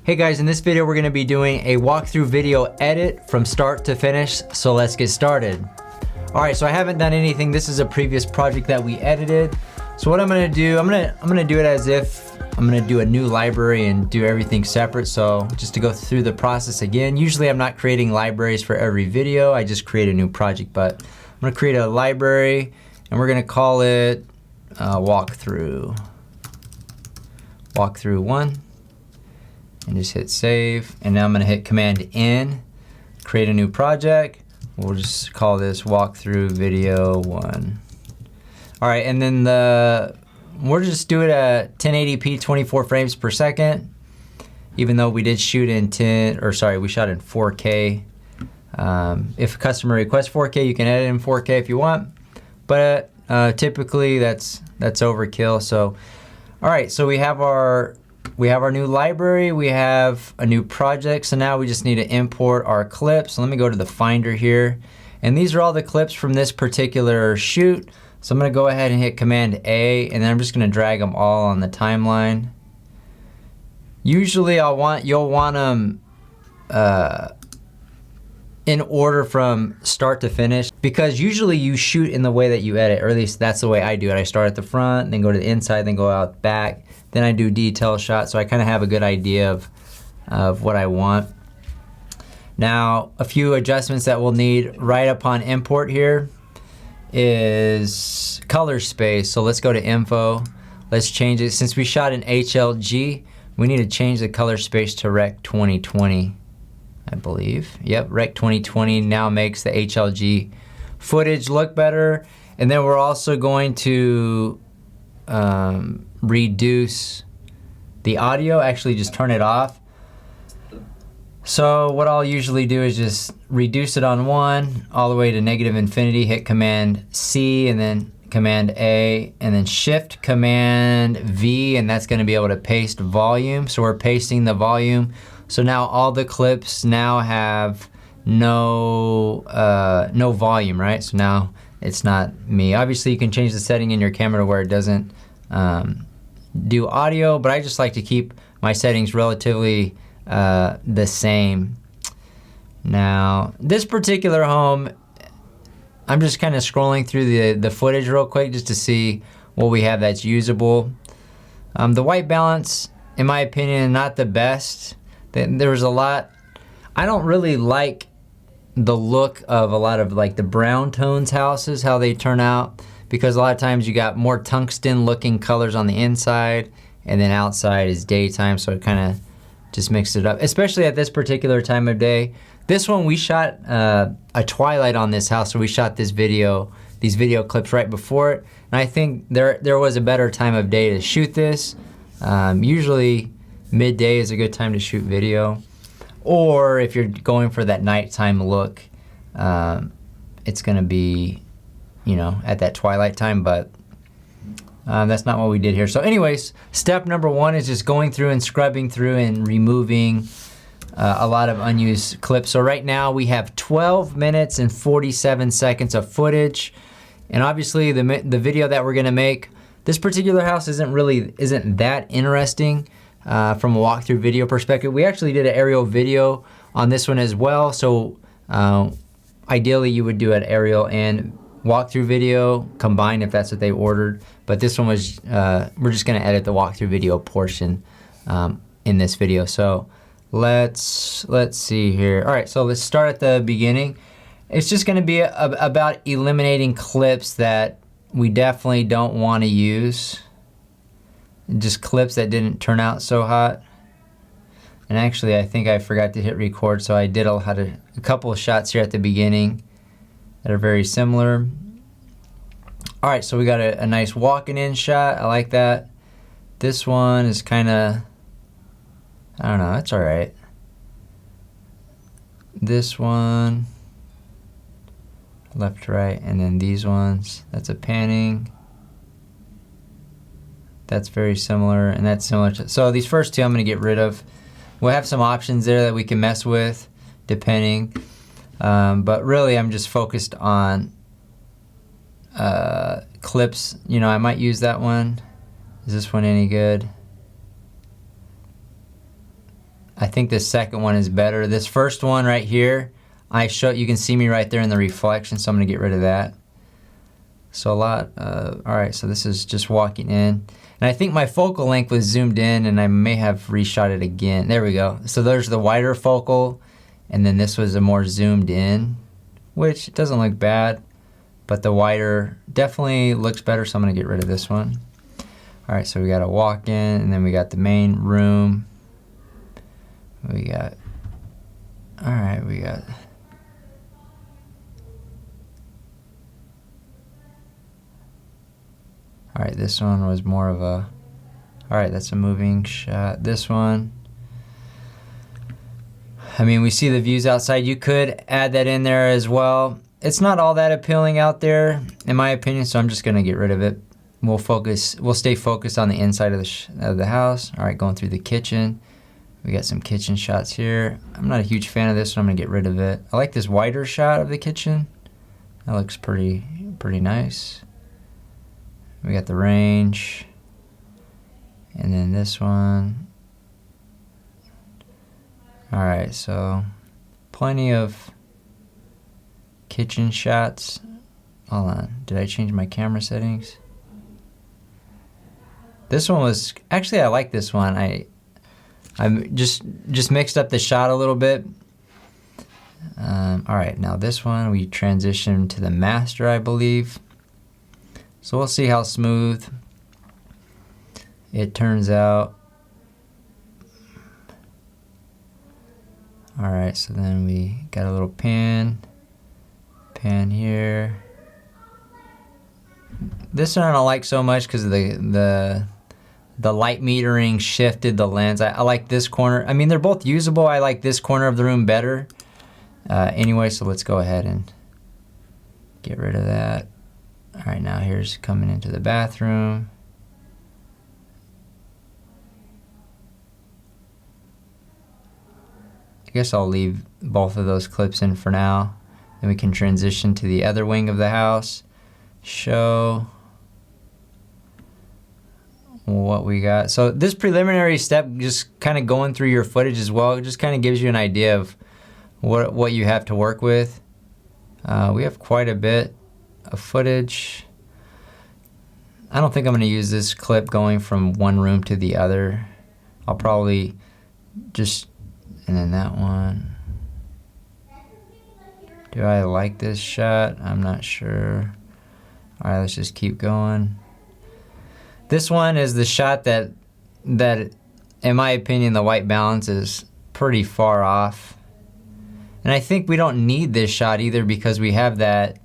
Hey guys, in this video we're going to be doing a walkthrough video edit from start to finish, so let's get started. Alright, so I haven't done anything. This is a previous project that we edited. So what I'm going to do, I'm going to do it as if I'm going to do a new library and do everything separate. So just to go through the process again, usually I'm not creating libraries for every video, I just create a new project, but I'm going to create a library and we're going to call it walkthrough 1. And just hit save, and now I'm going to hit Command N, create a new project. We'll just call this walkthrough video 1. All right, and then we'll just do it at 1080p 24 frames per second, even though we did shoot in we shot in 4K. If a customer requests 4K, you can edit in 4K if you want, but typically that's overkill. So all right, so we have our new library, we have a new project, so now we just need to import our clips. So let me go to the Finder here, and these are all the clips from this particular shoot. So I'm going to go ahead and hit Command A, and then I'm just going to drag them all on the timeline. Usually you'll want them in order from start to finish, because usually you shoot in the way that you edit, or at least that's the way I do it. I start at the front, then go to the inside, then go out back, then I do detail shots, so I kind of have a good idea of what I want. Now, a few adjustments that we'll need right upon import here is color space. So let's go to Info, let's change it. Since we shot in HLG, we need to change the color space to Rec 2020. I believe. Yep, Rec 2020 now makes the HLG footage look better. And then we're also going to reduce the audio, actually just turn it off. So what I'll usually do is just reduce it on 1 all the way to -infinity, hit Command C and then Command A and then Shift Command V, and that's going to be able to paste volume. So we're pasting the volume. So now all the clips now have no volume, right? So now it's not me. Obviously you can change the setting in your camera to where it doesn't do audio, but I just like to keep my settings relatively the same. Now this particular home, I'm just kind of scrolling through the footage real quick just to see what we have that's usable. The white balance, in my opinion, not the best. There was a lot. I don't really like the look of a lot of like the brown tones houses, how they turn out, because a lot of times you got more tungsten looking colors on the inside and then outside is daytime, so it kind of just mixed it up, especially at this particular time of day. This one we shot a twilight on this house, so we shot these video clips right before it, and I think there was a better time of day to shoot this. Usually midday is a good time to shoot video, or if you're going for that nighttime look, it's gonna be, you know, at that twilight time, but that's not what we did here. So anyways, step number 1 is just going through and scrubbing through and removing a lot of unused clips. So right now we have 12 minutes and 47 seconds of footage, and obviously the video that we're gonna make, this particular house isn't that interesting from a walkthrough video perspective. We actually did an aerial video on this one as well, so ideally you would do an aerial and walkthrough video combined if that's what they ordered, but this one was we're just going to edit the walkthrough video portion in this video. So let's see here. All right, so let's start at the beginning. It's just going to be about eliminating clips that we definitely don't want to use. Just clips that didn't turn out so hot. And actually I think I forgot to hit record, so I did a couple of shots here at the beginning that are very similar. All right, so we got a nice walking in shot. I like that. This one is kind of, I don't know, it's all right. This one, left to right, and then these ones, that's a panning. That's very similar, and that's similar to, so these first two I'm gonna get rid of. We'll have some options there that we can mess with, depending. But really I'm just focused on clips. You know, I might use that one. Is this one any good? I think this second one is better. This first one right here, you can see me right there in the reflection, so I'm gonna get rid of that. So all right, so this is just walking in. And I think my focal length was zoomed in, and I may have reshot it again. There we go. So there's the wider focal, and then this was a more zoomed in, which doesn't look bad, but the wider definitely looks better, so I'm gonna get rid of this one. All right, so we got a walk-in, and then we got the main room. All right, this one was more of a, all right, that's a moving shot. This one, I mean, we see the views outside. You could add that in there as well. It's not all that appealing out there, in my opinion, so I'm just gonna get rid of it. We'll stay focused on the inside of the house. All right, going through the kitchen. We got some kitchen shots here. I'm not a huge fan of this, so I'm gonna get rid of it. I like this wider shot of the kitchen. That looks pretty nice. We got the range, and then this one. All right, so plenty of kitchen shots. Hold on, did I change my camera settings? This one was, actually I like this one. I'm just mixed up the shot a little bit. All right, now this one, we transition to the master, I believe. So we'll see how smooth it turns out. All right, so then we got a little pan here. This one I don't like so much because the light metering shifted the lens. I like this corner. I mean, they're both usable. I like this corner of the room better. Anyway, so let's go ahead and get rid of that. All right, now here's coming into the bathroom. I guess I'll leave both of those clips in for now. Then we can transition to the other wing of the house. Show what we got. So this preliminary step, just kind of going through your footage as well, it just kind of gives you an idea of what you have to work with. We have quite a bit of footage. I don't think I'm going to use this clip going from one room to the other. I'll probably just, and then that one. Do I like this shot? I'm not sure. All right, let's just keep going. This one is the shot that in my opinion, the white balance is pretty far off. And I think we don't need this shot either because we have that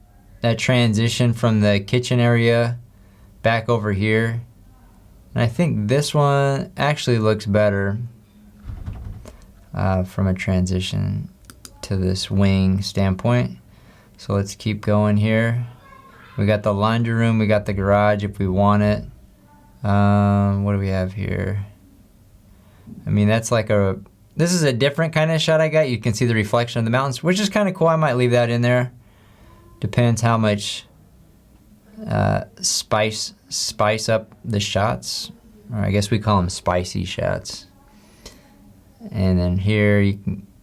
transition from the kitchen area back over here. And I think this one actually looks better from a transition to this wing standpoint. So let's keep going here. We got the laundry room, we got the garage if we want it. What do we have here? I mean, that's like this is a different kind of shot I got. You can see the reflection of the mountains, which is kind of cool. I might leave that in there. Depends how much spice up the shots. Or I guess we call them spicy shots. And then here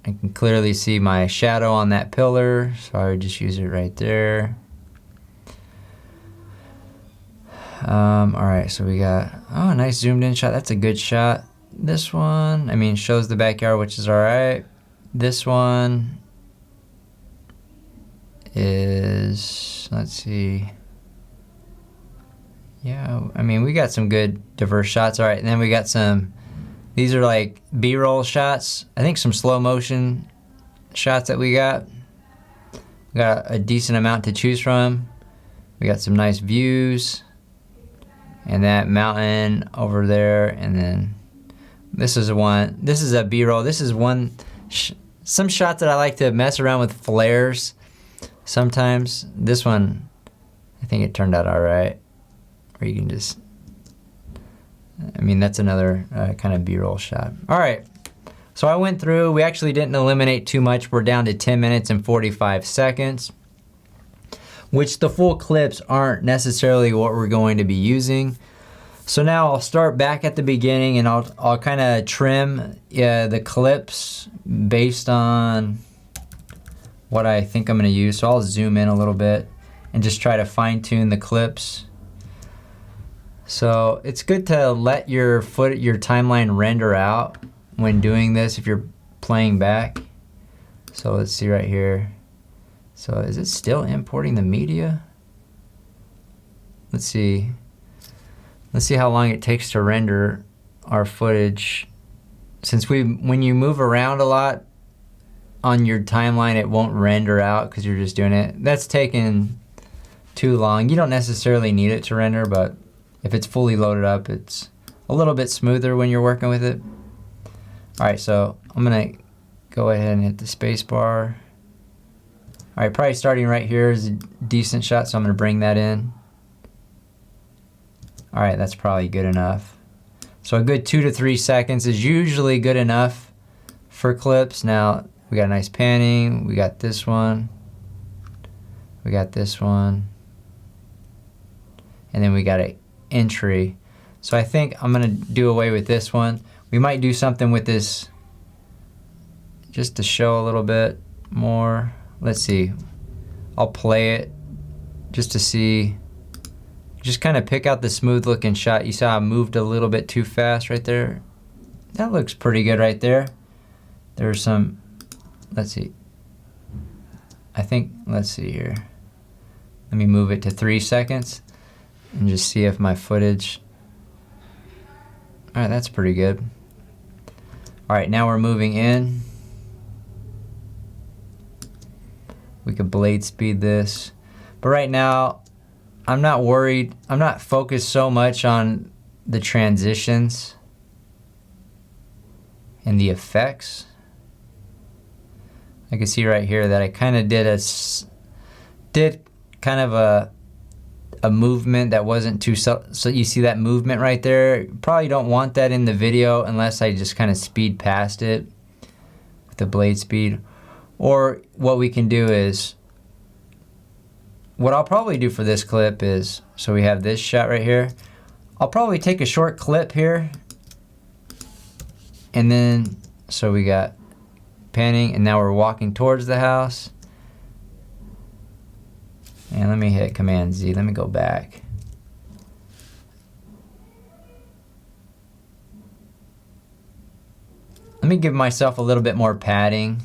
I can clearly see my shadow on that pillar, so I would just use it right there. All right, so we got, oh, a nice zoomed in shot. That's a good shot. This one, I mean, shows the backyard, which is all right. This one is, let's see. Yeah, I mean, we got some good diverse shots. All right, and then we got these are like B-roll shots. I think some slow motion shots that we got. We got a decent amount to choose from. We got some nice views. And that mountain over there, and then this is a B-roll. This is some shots that I like to mess around with flares sometimes. This one, I think it turned out all right. Or you can just, I mean, that's another kind of B-roll shot. All right, so I went through, we actually didn't eliminate too much. We're down to 10 minutes and 45 seconds. Which the full clips aren't necessarily what we're going to be using. So now I'll start back at the beginning and I'll kind of trim the clips based on what I think I'm going to use. So I'll zoom in a little bit and just try to fine tune the clips. So it's good to let your timeline render out when doing this if you're playing back. So let's see right here. So is it still importing the media? Let's see. Let's see how long it takes to render our footage. Since when you move around a lot on your timeline, it won't render out because you're just doing it. That's taking too long. You don't necessarily need it to render, but if it's fully loaded up, it's a little bit smoother when you're working with it. All right, so I'm gonna go ahead and hit the space bar. All right, probably starting right here is a decent shot, so I'm gonna bring that in. All right, that's probably good enough. So a good 2 to 3 seconds is usually good enough for clips. Now we got a nice panning, we got this one, we got this one, and then we got an entry. So I think I'm gonna do away with this one. We might do something with this just to show a little bit more. Let's see, I'll play it just to see. Just kind of pick out the smooth looking shot. You saw I moved a little bit too fast right there. That looks pretty good right there. There's some, let's see. Let's see here. Let me move it to 3 seconds and just see if my footage. All right, that's pretty good. All right, now we're moving in. We could blade speed this. But right now, I'm not worried. I'm not focused so much on the transitions and the effects. I can see right here that I kind of did kind of a movement that wasn't too so you see that movement right there. Probably don't want that in the video unless I just kind of speed past it with the blade speed. Or what we can do is, what I'll probably do for this clip is, so we have this shot right here. I'll probably take a short clip here. And then, so we got panning and now we're walking towards the house. And let me hit Command Z, let me go back. Let me give myself a little bit more padding.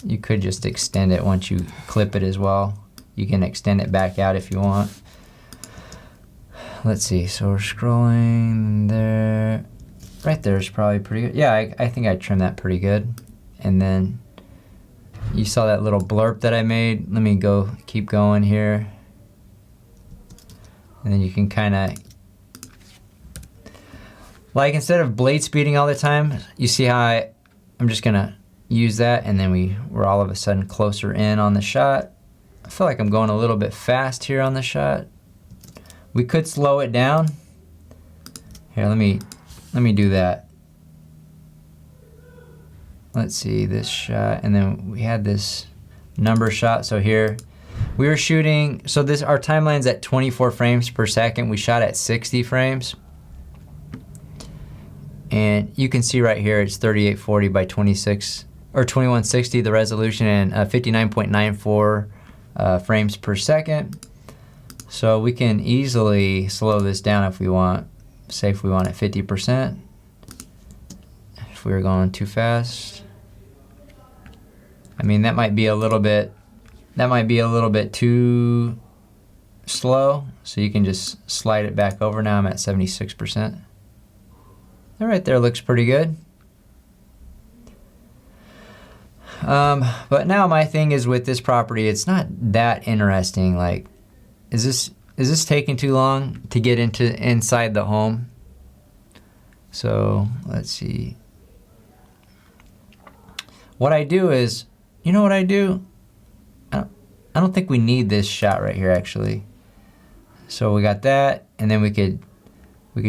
You could just extend it once you clip it as well. You can extend it back out if you want. Let's see, so we're scrolling there. Right there is probably pretty good. Yeah, I think I trimmed that pretty good. And then you saw that little blurb that I made. Let me keep going here. And then you can kind of, like instead of blade speeding all the time, you see how I'm just gonna use that, and then we're all of a sudden closer in on the shot. I feel like I'm going a little bit fast here on the shot. We could slow it down. Here, let me do that. Let's see this shot, and then we had this number shot. So here we were shooting, so our timeline's at 24 frames per second. We shot at 60 frames. And you can see right here it's 3840 by 26 or 2160 the resolution, and 59.94 frames per second. So we can easily slow this down if we want. Say if we want it 50%. If we were going too fast. I mean, that might be a little bit too slow. So you can just slide it back over. Now I'm at 76%. That right there looks pretty good. But now my thing is with this property, it's not that interesting. Like, is this taking too long to get inside the home? So let's see. What I do is, you know what I do? I don't think we need this shot right here actually. So we got that, and then we could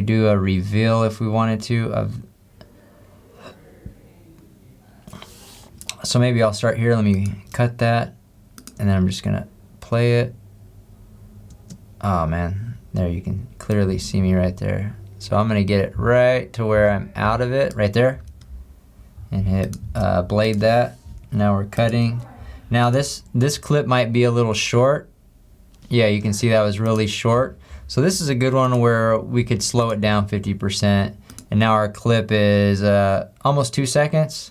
do a reveal if we wanted to. So maybe I'll start here. Let me cut that, and then I'm just gonna play it. Oh man, there you can clearly see me right there. So I'm gonna get it right to where I'm out of it, right there, and hit blade that. Now we're cutting. Now this clip might be a little short. Yeah, you can see that was really short. So this is a good one where we could slow it down 50%. And now our clip is almost 2 seconds.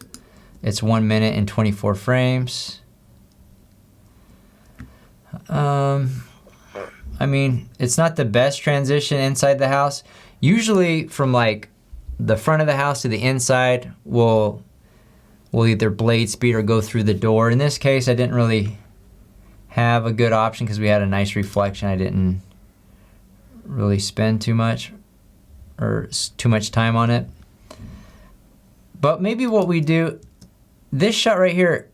It's 1 minute and 24 frames. I mean, it's not the best transition inside the house. Usually from like the front of the house to the inside, we'll either blade speed or go through the door. In this case, I didn't really have a good option because we had a nice reflection. I didn't really spend too much or too much time on it. But maybe what we do, this shot right here,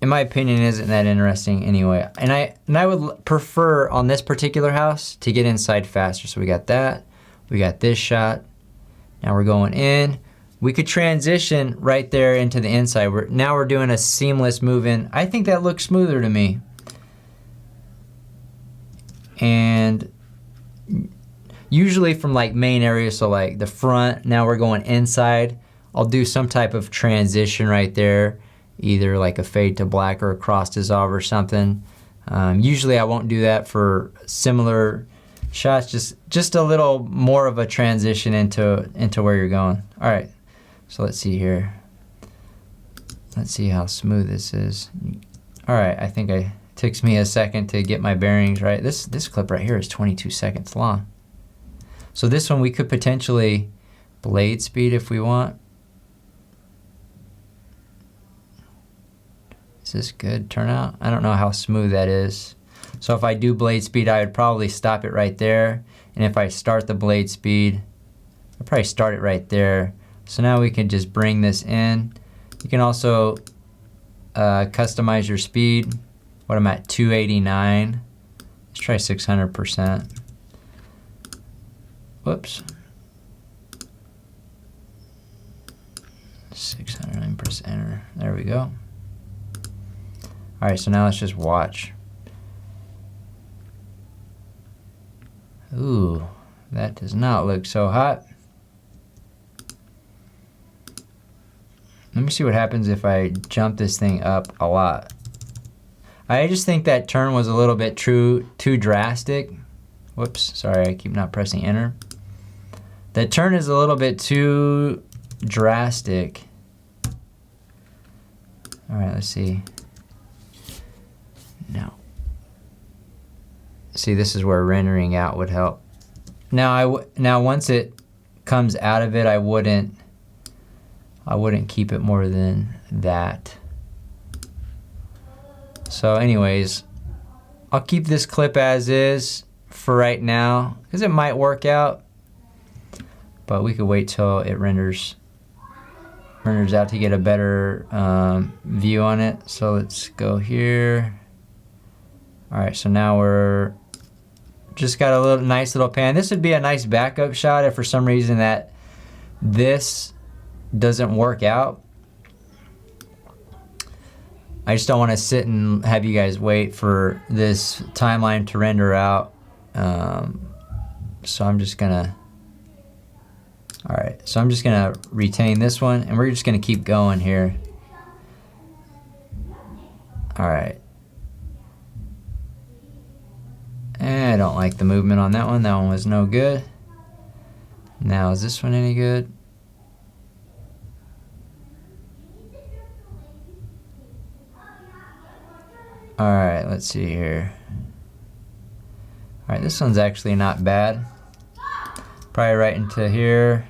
in my opinion, isn't that interesting anyway. And I would prefer on this particular house to get inside faster. So we got that, we got this shot. Now we're going in. We could transition right there into the inside. Now we're doing a seamless move in. I think that looks smoother to me. And usually from like main areas, so like the front, now we're going inside. I'll do some type of transition right there, either like a fade to black or a cross dissolve or something. Usually I won't do that for similar shots, just a little more of a transition into where you're going. All right, so let's see here. Let's see how smooth this is. All right, I think it takes me a second to get my bearings right. This clip right here is 22 seconds long. So this one we could potentially blade speed if we want. Is this good turnout? I don't know how smooth that is. So if I do blade speed, I would probably stop it right there. And if I start the blade speed, I'll probably start it right there. So now we can just bring this in. You can also customize your speed. What I'm at, 289. Let's try 600%. Whoops. 609%. There we go. All right, so now let's just watch. Ooh, that does not look so hot. Let me see what happens if I jump this thing up a lot. I just think that turn was a little bit too drastic. Whoops, sorry, I keep not pressing enter. That turn is a little bit too drastic. All right, let's see. No. See, this is where rendering out would help. Now, once it comes out of it, I wouldn't keep it more than that. So anyways, I'll keep this clip as is for right now because it might work out, but we could wait till it renders out to get a better view on it. So let's go here. All right, so now we're just got a nice little pan. This would be a nice backup shot if for some reason that this doesn't work out. I just don't want to sit and have you guys wait for this timeline to render out. So I'm just gonna, all right, so I'm just gonna retain this one and we're just gonna keep going here. All right. I don't like the movement on that one. That one was no good. Now, is this one any good? All right, let's see here. All right, this one's actually not bad. Probably right into here.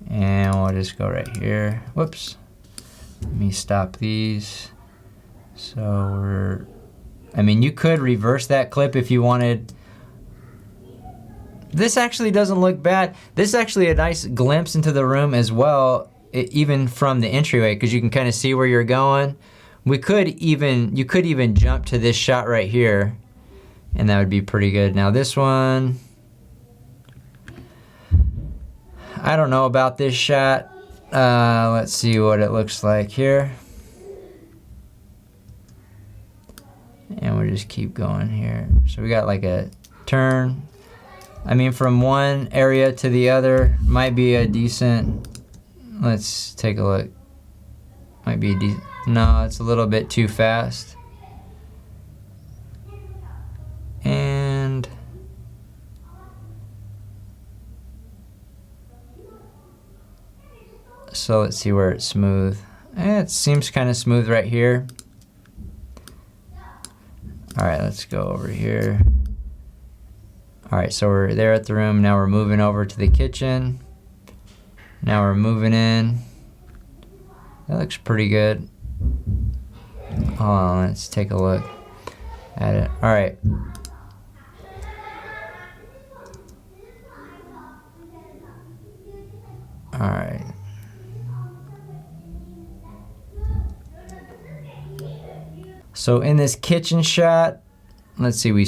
And we'll just go right here. Whoops. Let me stop these. So I mean, you could reverse that clip if you wanted. This actually doesn't look bad. This is actually a nice glimpse into the room as well, even from the entryway, because you can kind of see where you're going. You could even jump to this shot right here, and that would be pretty good. Now this one, I don't know about this shot. Let's see what it looks like here. And we'll just keep going here. So we got like a turn. I mean, from one area to the other might be a decent, let's take a look. Might be no, it's a little bit too fast. And so let's see where it's smooth. It seems kind of smooth right here. All right, let's go over here. All right, so we're there at the room. Now we're moving over to the kitchen. Now we're moving in. That looks pretty good. Hold on, let's take a look at it. All right. All right. So in this kitchen shot, let's see, we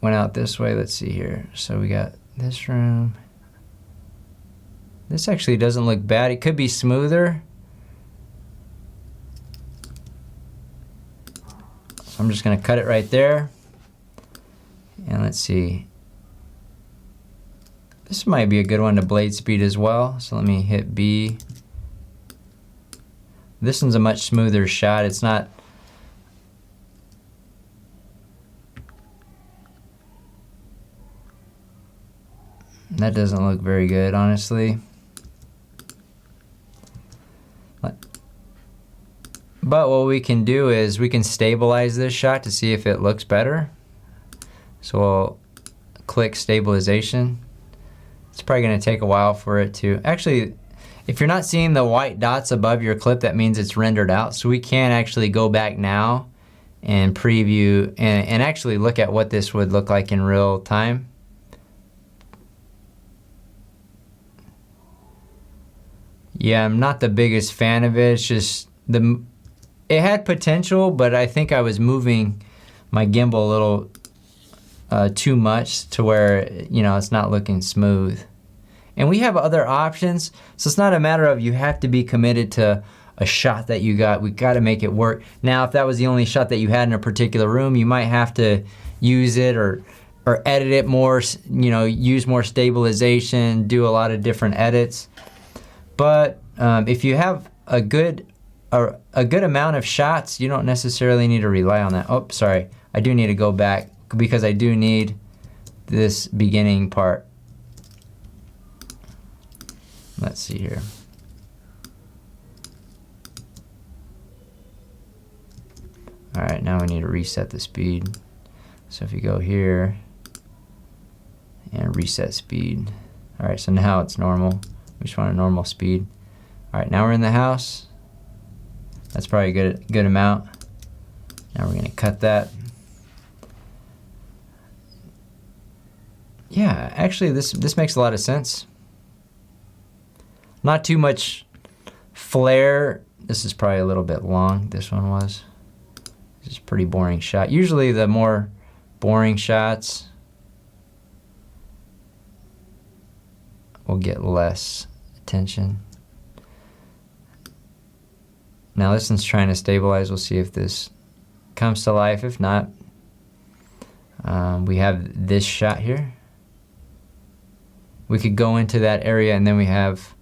went out this way. Let's see here. So we got this room. This actually doesn't look bad. It could be smoother. So I'm just gonna cut it right there. And let's see. This might be a good one to blade speed as well. So let me hit B. This one's a much smoother shot. It's not, that doesn't look very good, honestly. But what we can do is we can stabilize this shot to see if it looks better. So we'll click stabilization. It's probably gonna take a while for it to, actually, if you're not seeing the white dots above your clip, that means it's rendered out. So we can actually go back now and preview and actually look at what this would look like in real time. Yeah, I'm not the biggest fan of it. It's just it had potential, but I think I was moving my gimbal a little too much to where, you know, it's not looking smooth. And we have other options, so it's not a matter of you have to be committed to a shot that you got. We got to make it work. Now, if that was the only shot that you had in a particular room, you might have to use it or edit it more, you know, use more stabilization, do a lot of different edits. But if you have a good amount of shots, you don't necessarily need to rely on that. Oh, sorry, I do need to go back because I do need this beginning part. Let's see here. All right, now we need to reset the speed. So if you go here and reset speed. All right, so now it's normal. We just want a normal speed. All right, now we're in the house. That's probably a good amount. Now we're gonna cut that. Yeah, actually this makes a lot of sense. Not too much flare. This is probably a little bit long, this one was. This is a pretty boring shot. Usually the more boring shots will get less attention. Now this one's trying to stabilize. We'll see if this comes to life. If not, we have this shot here. We could go into that area and then we have,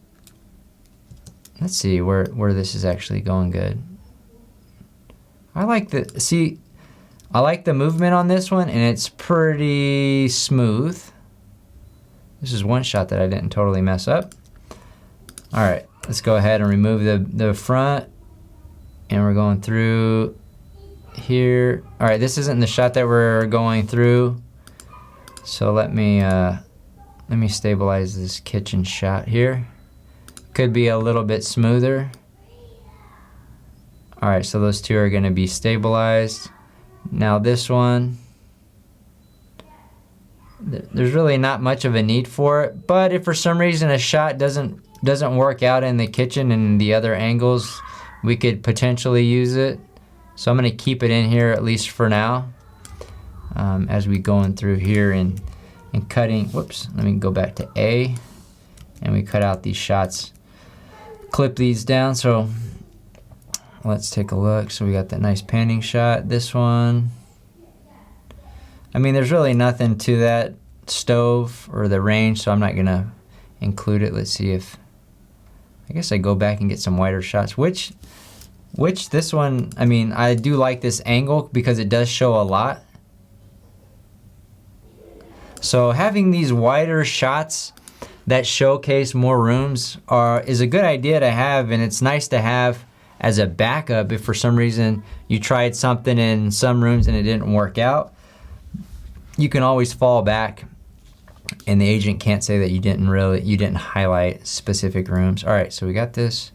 let's see where this is actually going good. I like the movement on this one, and it's pretty smooth. This is one shot that I didn't totally mess up. All right, let's go ahead and remove the front, and we're going through here. All right, this isn't the shot that we're going through, so let me stabilize this kitchen shot here. Could be a little bit smoother. All right, so those two are gonna be stabilized. Now this one, there's really not much of a need for it, but if for some reason a shot doesn't work out in the kitchen and the other angles, we could potentially use it. So I'm gonna keep it in here at least for now, as we going through here and cutting. Whoops, let me go back to A, and we cut out these shots, clip these down. So let's take a look. So we got that nice panning shot. This one, I mean, there's really nothing to that stove or the range, so I'm not gonna include it. Let's see if, I guess I go back and get some wider shots. Which this one, I mean, I do like this angle because it does show a lot. So having these wider shots that showcase more rooms is a good idea to have, and it's nice to have as a backup if for some reason you tried something in some rooms and it didn't work out. You can always fall back and the agent can't say that you didn't highlight specific rooms. All right, so we got this.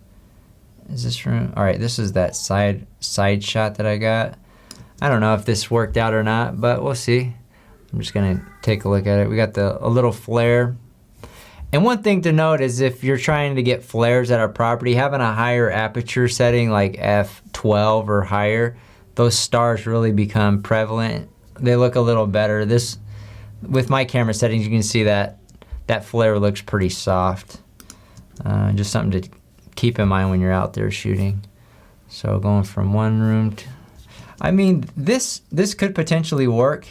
Is this room? All right, this is that side shot that I got. I don't know if this worked out or not, but we'll see. I'm just gonna take a look at it. We got a little flare. And one thing to note is if you're trying to get flares at a property, having a higher aperture setting like f12 or higher, those stars really become prevalent. They look a little better. This, with my camera settings, you can see that flare looks pretty soft. Just something to keep in mind when you're out there shooting. So going from one room to, I mean, this could potentially work.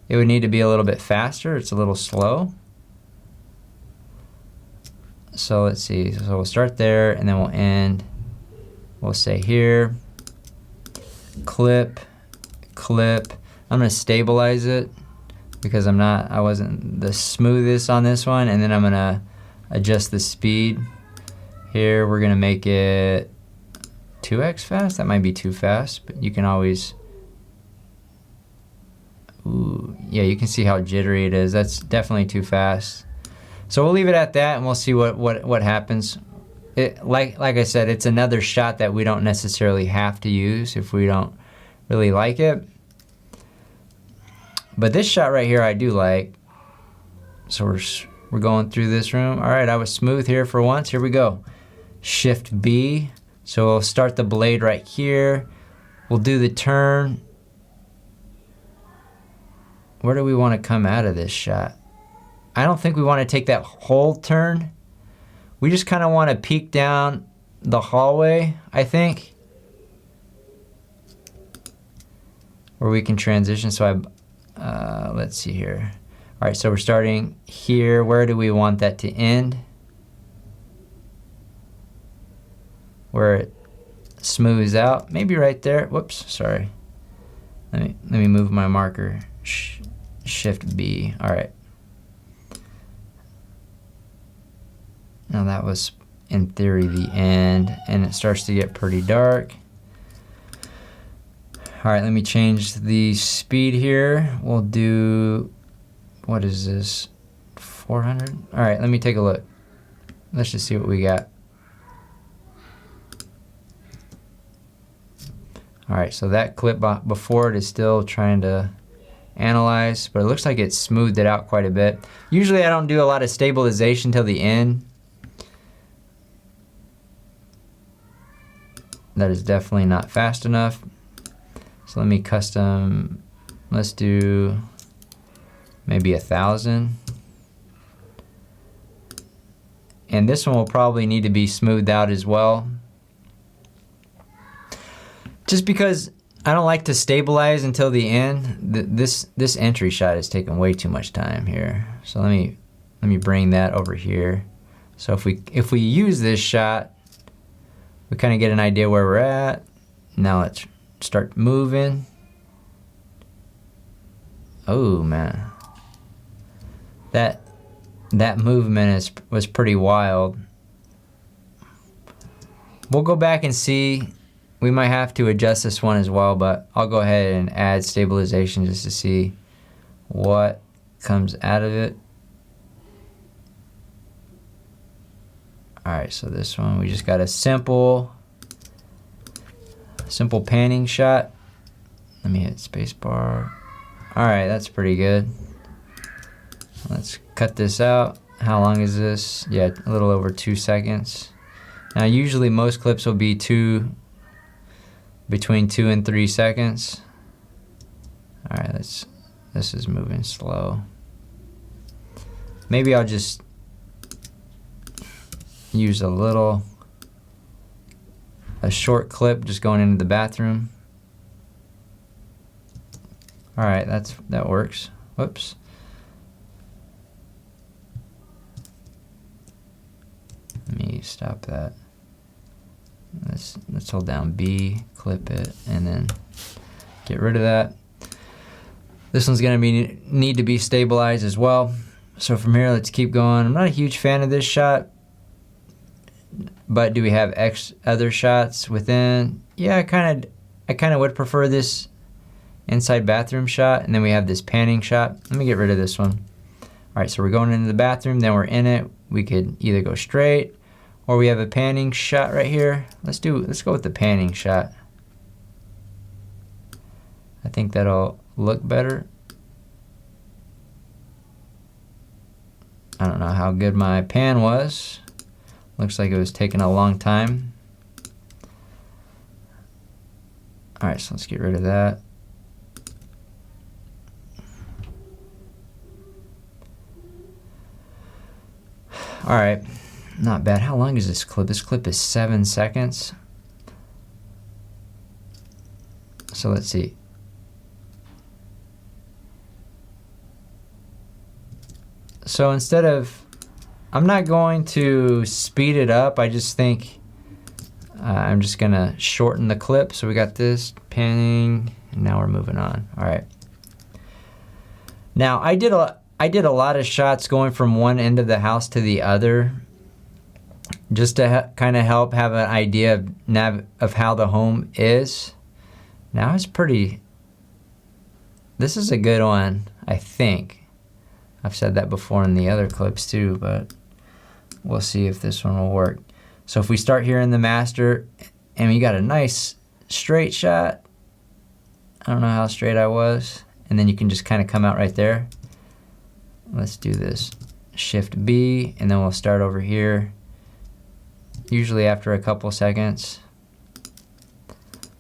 It would need to be a little bit faster. It's a little slow. So let's see, so we'll start there and then we'll end, we'll say here, clip. I'm gonna stabilize it because I wasn't the smoothest on this one, and then I'm gonna adjust the speed. Here we're gonna make it 2x fast. That might be too fast, but you can always, ooh, yeah, you can see how jittery it is. That's definitely too fast. So we'll leave it at that and we'll see what happens. Like I said, it's another shot that we don't necessarily have to use if we don't really like it. But this shot right here I do like. So we're going through this room. All right, I was smooth here for once. Here we go. Shift B. So we'll start the blade right here. We'll do the turn. Where do we want to come out of this shot? I don't think we want to take that whole turn. We just kind of want to peek down the hallway, I think. Where we can transition. So let's see here. All right, so we're starting here. Where do we want that to end? Where it smooths out. Maybe right there. Whoops, sorry. Let me move my marker. Shift B. All right. Now that was, in theory, the end, and it starts to get pretty dark. All right, let me change the speed here. We'll do, what is this, 400? All right, let me take a look. Let's just see what we got. All right, so that clip before it is still trying to analyze, but it looks like it smoothed it out quite a bit. Usually I don't do a lot of stabilization till the end. That is definitely not fast enough. So let me custom, let's do maybe 1,000. And this one will probably need to be smoothed out as well. Just because I don't like to stabilize until the end. This entry shot is taking way too much time here. So let me bring that over here. So if we use this shot, we kind of get an idea where we're at. Now let's start moving. Oh man, that movement was pretty wild. We'll go back and see. We might have to adjust this one as well, but I'll go ahead and add stabilization just to see what comes out of it. All right, so this one, we just got a simple panning shot. Let me hit spacebar. All right, that's pretty good. Let's cut this out. How long is this? Yeah, a little over 2 seconds. Now, usually most clips will be between 2 and 3 seconds. All right, this is moving slow. Maybe I'll just use a short clip just going into the bathroom. All right, that works. Whoops. Let me stop that. Let's hold down B, clip it, and then get rid of that. This one's gonna need to be stabilized as well. So from here, let's keep going. I'm not a huge fan of this shot, but do we have other shots within? Yeah, I kind of would prefer this inside bathroom shot, and then we have this panning shot. Let me get rid of this one. All right, so we're going into the bathroom, then we're in it. We could either go straight, or we have a panning shot right here. Let's go with the panning shot. I think that'll look better. I don't know how good my pan was. Looks like it was taking a long time. All right, so let's get rid of that. All right, not bad. How long is this clip? This clip is 7 seconds. So let's see. So instead of, I'm not going to speed it up. I just think I'm just gonna shorten the clip. So we got this panning, and now we're moving on. All right. Now I did a lot of shots going from one end of the house to the other, just to kind of help have an idea of how the home is. Now it's pretty. This is a good one, I think. I've said that before in the other clips too, but we'll see if this one will work. So if we start here in the master, and we got a nice straight shot. I don't know how straight I was. And then you can just kind of come out right there. Let's do this. Shift B, and then we'll start over here. Usually after a couple seconds.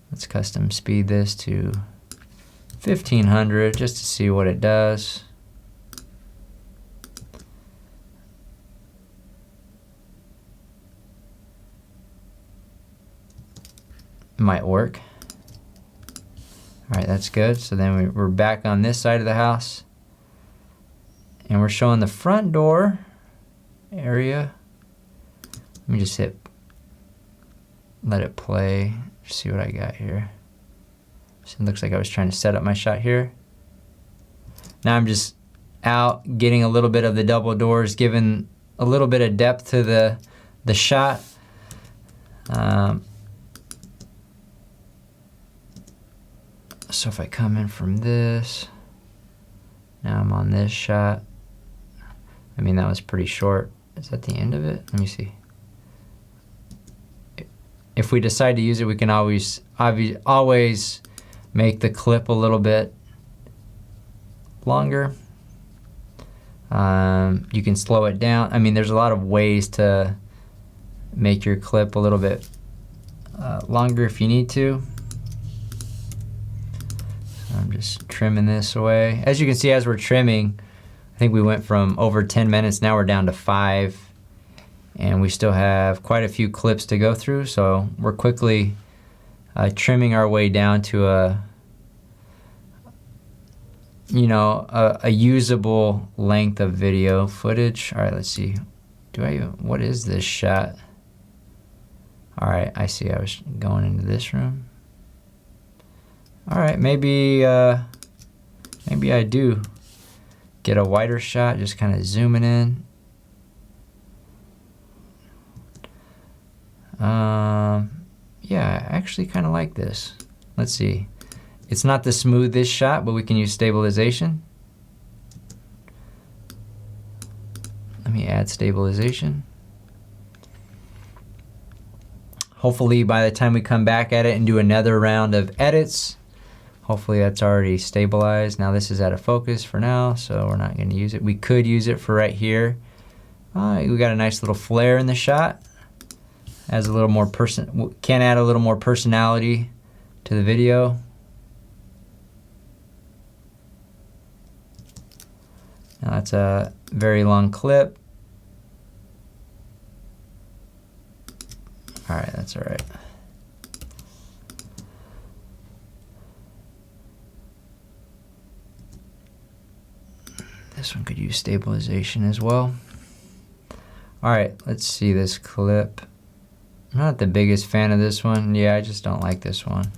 Let's custom speed this to 1500 just to see what it does. Might work. All right, that's good. So then we're back on this side of the house, and we're showing the front door area. Let me just let it play. See what I got here. So it looks like I was trying to set up my shot here. Now I'm just out getting a little bit of the double doors, giving a little bit of depth to the shot. So if I come in from this, now I'm on this shot. I mean, that was pretty short. Is that the end of it? Let me see. If we decide to use it, we can always make the clip a little bit longer. You can slow it down. I mean, there's a lot of ways to make your clip a little bit longer if you need to. I'm just trimming this away. As you can see, as we're trimming, I think we went from over 10 minutes, now we're down to 5. And we still have quite a few clips to go through, so we're quickly trimming our way down to a usable length of video footage. All right, let's see. What is this shot? All right, I see. I was going into this room. All right, maybe I do get a wider shot, just kind of zooming in. Yeah, I actually kind of like this. Let's see. It's not the smoothest shot, but we can use stabilization. Let me add stabilization. Hopefully by the time we come back at it and do another round of edits, hopefully that's already stabilized. Now this is out of focus for now, so we're not going to use it. We could use it for right here. We got a nice little flare in the shot. Adds a little more can add a little more personality to the video. Now that's a very long clip. All right, that's all right. This one could use stabilization as well. All right, let's see this clip. I'm not the biggest fan of this one. Yeah, I just don't like this one.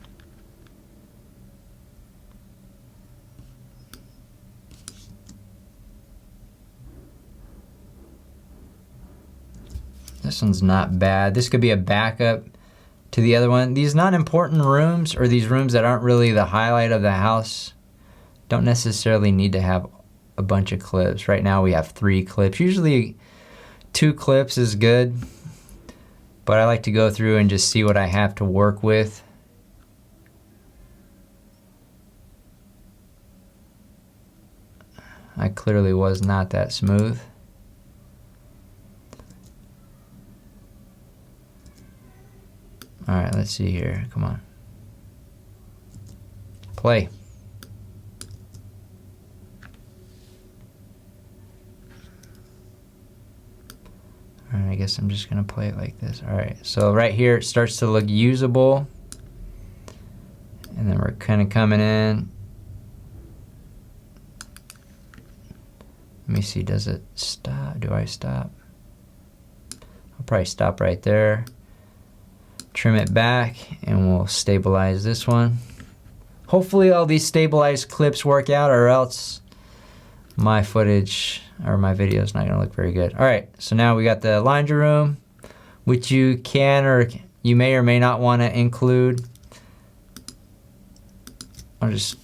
This one's not bad. This could be a backup to the other one. These non-important rooms, or these rooms that aren't really the highlight of the house, don't necessarily need to have a bunch of clips. Right now we have 3 clips. Usually 2 clips is good, but I like to go through and just see what I have to work with. I clearly was not that smooth. All right, let's see here. Come on. Play. All right, I guess I'm just gonna play it like this. All right, so right here it starts to look usable. And then we're kind of coming in. Let me see, does it stop? Do I stop? I'll probably stop right there. Trim it back and we'll stabilize this one. Hopefully all these stabilized clips work out, or else my footage or my video is not gonna look very good. All right, so now we got the laundry room, which you can or you may or may not wanna include. I'll just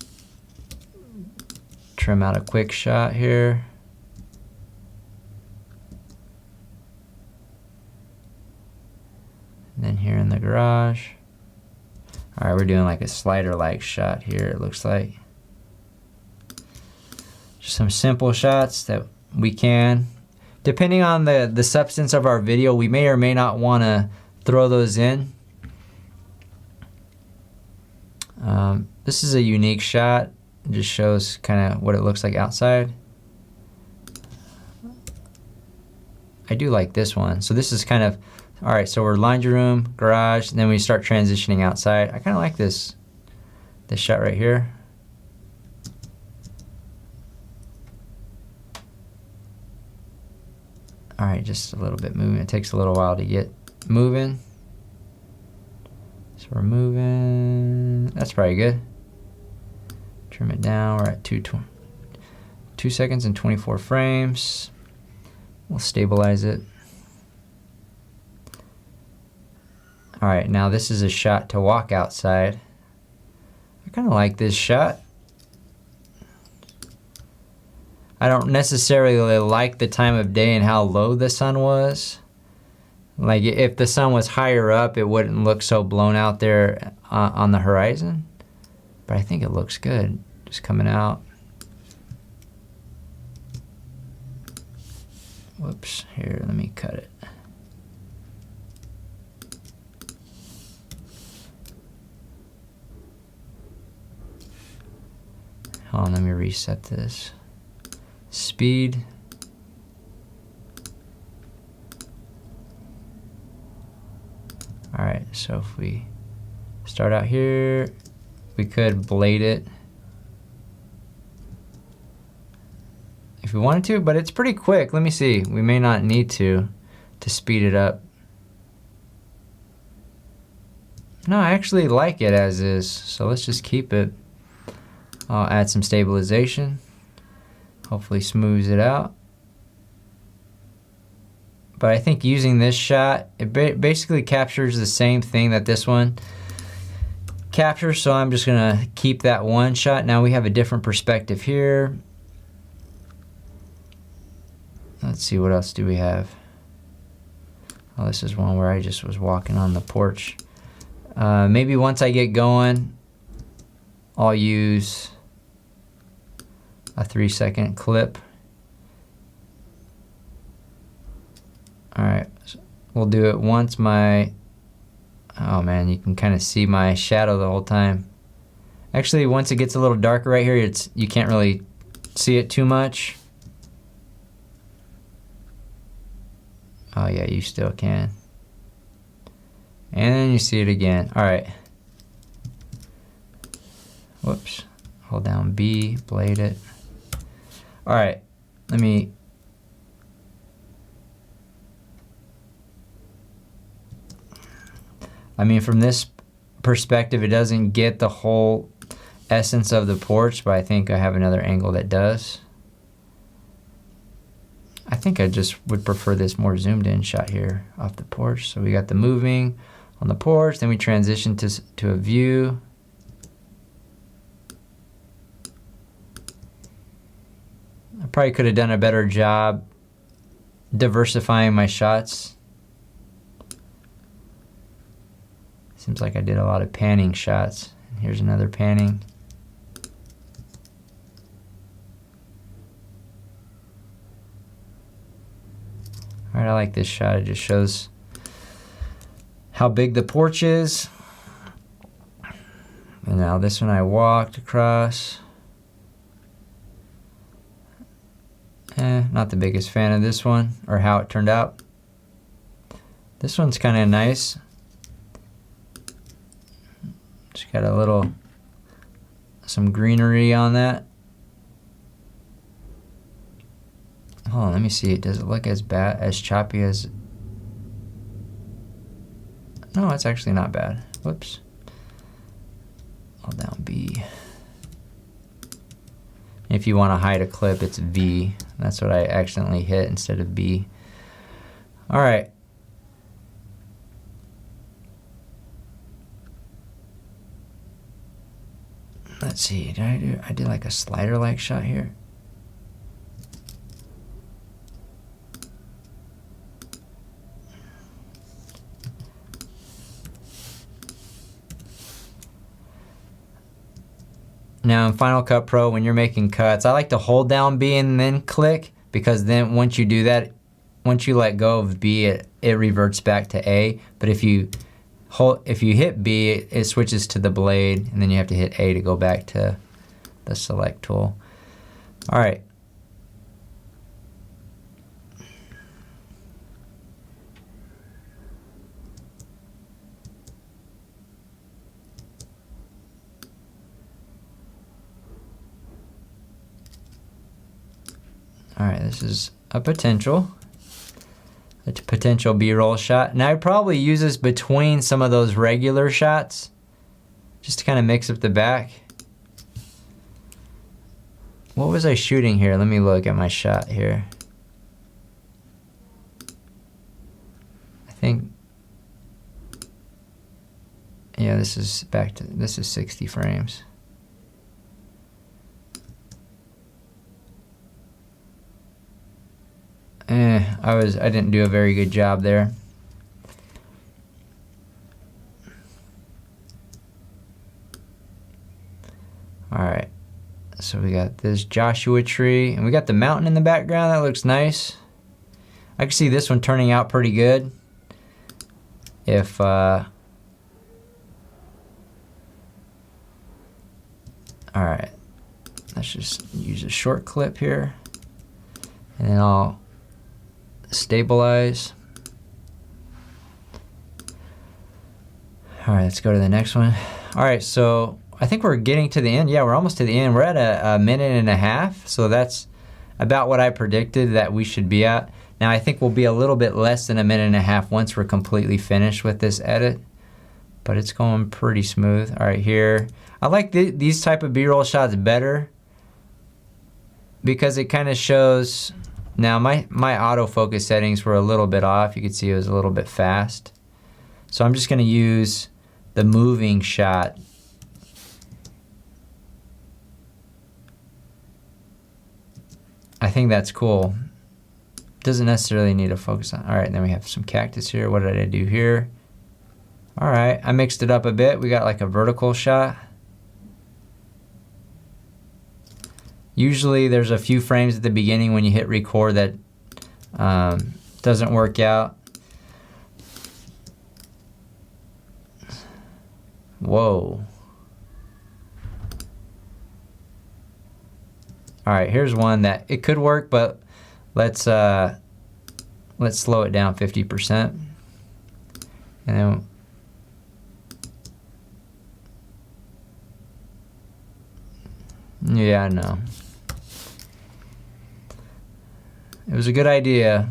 trim out a quick shot here. And then here in the garage. All right, we're doing like a slider-like shot here, it looks like. Just some simple shots that we can. Depending on the substance of our video, we may or may not want to throw those in. This is a unique shot. It just shows kind of what it looks like outside. I do like this one. So this is kind of, all right, so we're laundry room, garage, and then we start transitioning outside. I kind of like this shot right here. All right, just a little bit moving. It takes a little while to get moving. So we're moving. That's probably good. Trim it down. We're at 2 seconds and 24 frames. We'll stabilize it. All right, now this is a shot to walk outside. I kind of like this shot. I don't necessarily like the time of day and how low the sun was. Like if the sun was higher up, it wouldn't look so blown out there on the horizon. But I think it looks good, just coming out. Whoops, here, let me cut it. Hold on, let me reset this. Speed. All right, so if we start out here, we could blade it if we wanted to, but it's pretty quick. Let me see, we may not need to speed it up. No, I actually like it as is, so let's just keep it. I'll add some stabilization. Hopefully smooths it out. But I think using this shot, it basically captures the same thing that this one captures, so I'm just gonna keep that one shot. Now we have a different perspective here. Let's see, what else do we have? Oh, this is one where I just was walking on the porch. Maybe once I get going, I'll use a 3-second clip. All right, so we'll do it once my, oh man, you can kind of see my shadow the whole time. Actually, once it gets a little darker right here, you can't really see it too much. Oh yeah, you still can. And then you see it again. All right. Whoops. Hold down B, blade it. All right. let me, I mean, from this perspective, it doesn't get the whole essence of the porch, but I think I have another angle that does. I think I just would prefer this more zoomed in shot here off the porch. So we got the moving on the porch, then we transition to a view. I probably could have done a better job diversifying my shots. Seems like I did a lot of panning shots. Here's another panning. All right, I like this shot. It just shows how big the porch is. And now this one I walked across. Not the biggest fan of this one, or how it turned out. This one's kind of nice. Just got a little, some greenery on that. Hold on, let me see. Does it look as bad, as choppy as? No, it's actually not bad. Whoops. Hold down B. If you want to hide a clip, it's V. That's what I accidentally hit instead of B. All right. Let's see. I did like a slider-like shot here. Now in Final Cut Pro, when you're making cuts, I like to hold down B and then click, because then once you do that, once you let go of B, it reverts back to A. But if you hit B, it switches to the blade, and then you have to hit A to go back to the select tool. All right. All right, this is a potential B-roll shot. And I would probably use this between some of those regular shots, just to kind of mix up the back. What was I shooting here? Let me look at my shot here. I think, yeah, this is 60 frames. I didn't do a very good job there. All right, so we got this Joshua tree, and we got the mountain in the background. That looks nice. I can see this one turning out pretty good. If all right, let's just use a short clip here, and then I'll stabilize. All right, let's go to the next one. All right, so I think we're getting to the end. Yeah, we're almost to the end. We're at a minute and a half, so that's about what I predicted that we should be at. Now I think we'll be a little bit less than a minute and a half once we're completely finished with this edit, but it's going pretty smooth. All right, here. I like these type of B-roll shots better because it kind of shows. Now my autofocus settings were a little bit off. You can see it was a little bit fast. So I'm just gonna use the moving shot. I think that's cool. Doesn't necessarily need to focus on. All right, then we have some cactus here. What did I do here? All right, I mixed it up a bit. We got like a vertical shot. Usually there's a few frames at the beginning when you hit record that doesn't work out. Whoa. All right, here's one that it could work, but let's slow it down 50%. And then yeah, no. It was a good idea.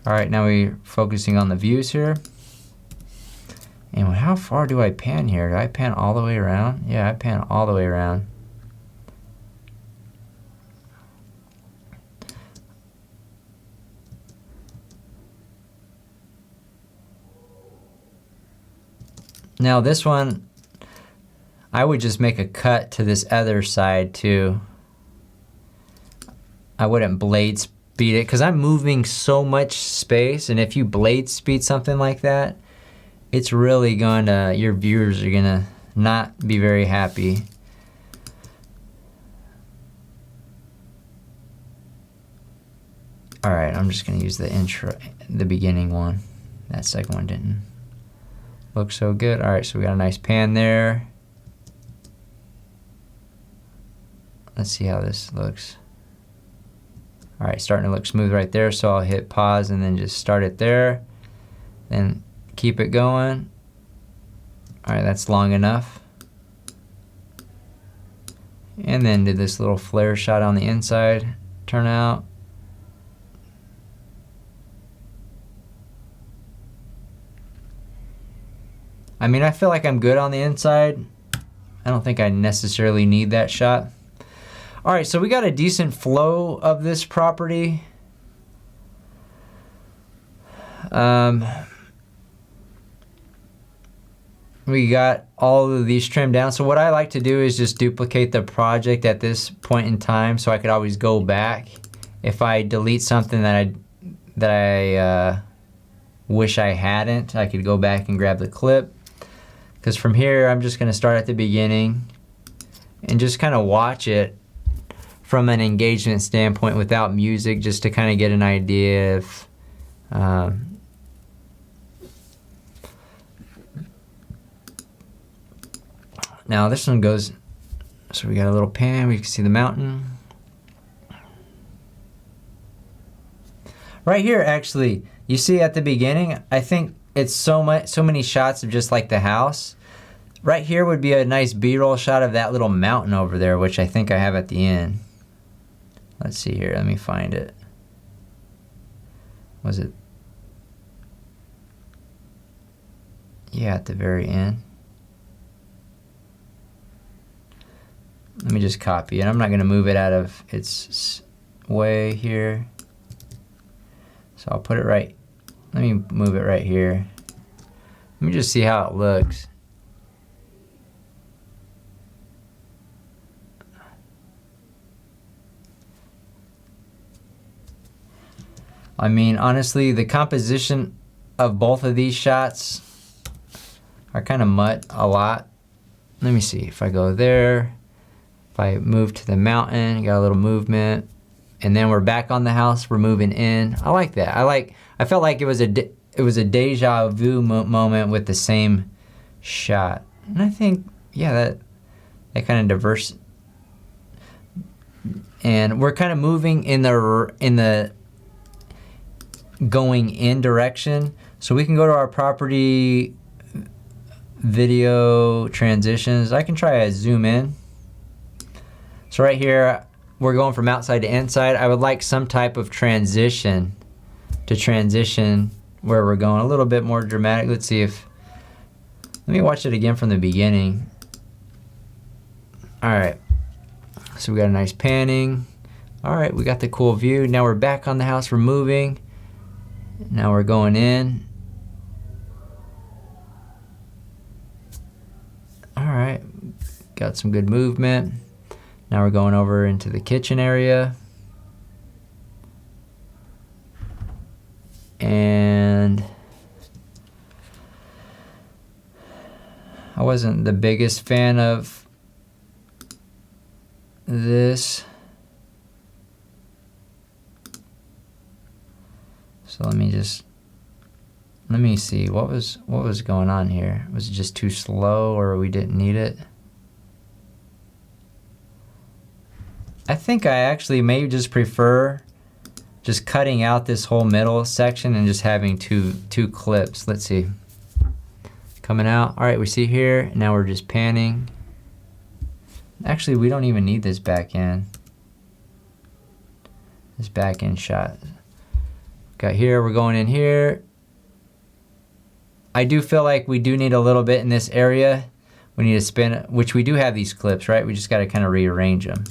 All right, now we're focusing on the views here. And how far do I pan here? Do I pan all the way around? Yeah, I pan all the way around. Now this one, I would just make a cut to this other side too. I wouldn't blade speed it because I'm moving so much space, and if you blade speed something like that, it's really gonna, your viewers are gonna not be very happy. All right, I'm just gonna use the intro, the beginning one. That second one didn't look so good. All right, so we got a nice pan there. Let's see how this looks. All right, starting to look smooth right there, so I'll hit pause and then just start it there. Then keep it going. All right, that's long enough. And then do this little flare shot on the inside, turn out. I mean, I feel like I'm good on the inside. I don't think I necessarily need that shot. All right, so we got a decent flow of this property. We got all of these trimmed down. So what I like to do is just duplicate the project at this point in time, so I could always go back. If I delete something that I wish I hadn't, I could go back and grab the clip. Because from here, I'm just gonna start at the beginning and just kind of watch it from an engagement standpoint without music, just to kind of get an idea of now this one goes, so we got a little pan, we can see the mountain. Right here, actually, you see at the beginning, I think it's so many shots of just like the house. Right here would be a nice B-roll shot of that little mountain over there, which I think I have at the end. Let's see here, let me find it. Was it? Yeah, at the very end. Let me just copy it. I'm not gonna move it out of its way here. So I'll put it right, let me move it right here. Let me just see how it looks. I mean, honestly, the composition of both of these shots are kind of mutt a lot. Let me see, if I go there, if I move to the mountain, got a little movement, and then we're back on the house, we're moving in. I like that. I felt like it was a deja vu moment with the same shot. And I think, yeah, that kind of diverse. And we're kind of moving in the going in direction. So we can go to our property video transitions. I can try a zoom in. So right here, we're going from outside to inside. I would like some type of transition to transition where we're going a little bit more dramatic. Let's see if, let me watch it again from the beginning. All right, so we got a nice panning. All right, we got the cool view. Now we're back on the house, we're moving. Now we're going in. All right, got some good movement. Now we're going over into the kitchen area. And I wasn't the biggest fan of this. So let me see, what was going on here? Was it just too slow, or we didn't need it? I think I actually may just prefer just cutting out this whole middle section and just having two clips. Let's see. Coming out. All right, we see here. Now we're just panning. Actually, we don't even need this back end. this back end shot. Got here, we're going in here. I do feel like we do need a little bit in this area. We need to spin, which we do have these clips, right? We just got to kind of rearrange them.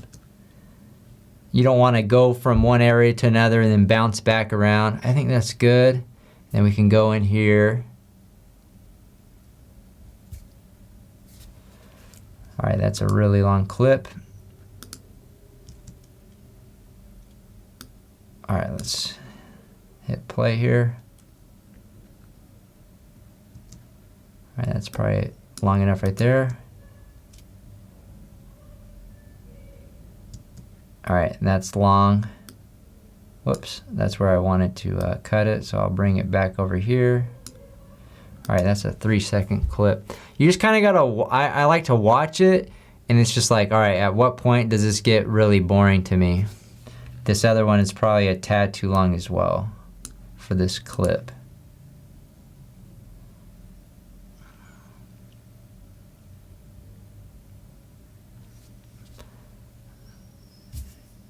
You don't want to go from one area to another and then bounce back around. I think that's good. Then we can go in here. All right, that's a really long clip. All right, let's hit play here. All right, that's probably long enough right there. All right, and that's long. Whoops, that's where I wanted to cut it, so I'll bring it back over here. All right, that's a 3-second clip. You just kind of gotta, I like to watch it, and it's just like, all right, at what point does this get really boring to me? This other one is probably a tad too long as well for this clip.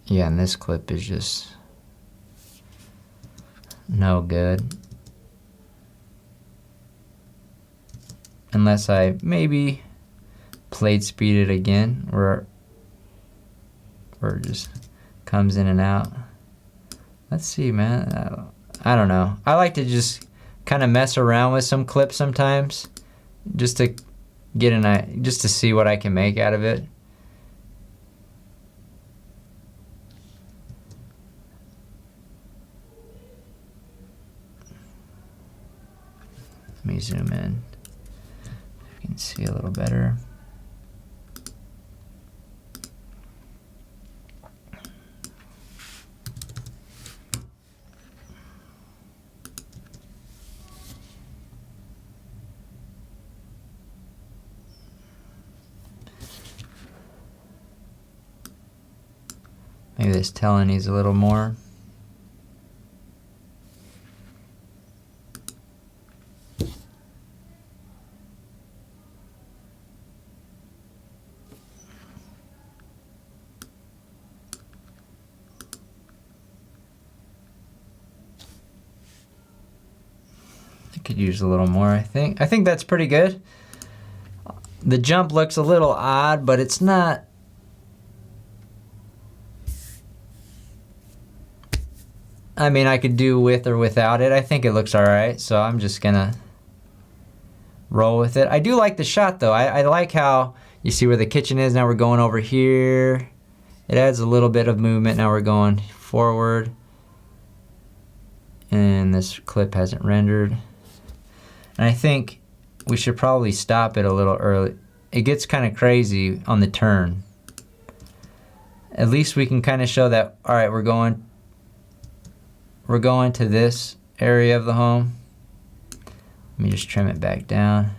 Yeah, and this clip is just no good. Unless I maybe played speed it again, where it just comes in and out. Let's see, man. I don't know. I like to just kind of mess around with some clips sometimes, just to get just to see what I can make out of it. Let me zoom in. You can see a little better. Maybe this telling needs a little more. Could use a little more, I think. I think that's pretty good. The jump looks a little odd, but it's not. I mean, I could do with or without it. I think it looks all right, so I'm just gonna roll with it. I do like the shot though. I like how you see where the kitchen is. Now we're going over here. It adds a little bit of movement. Now we're going forward. And this clip hasn't rendered. And I think we should probably stop it a little early. It gets kind of crazy on the turn. At least we can kind of show that, all right, we're going to this area of the home. Let me just trim it back down.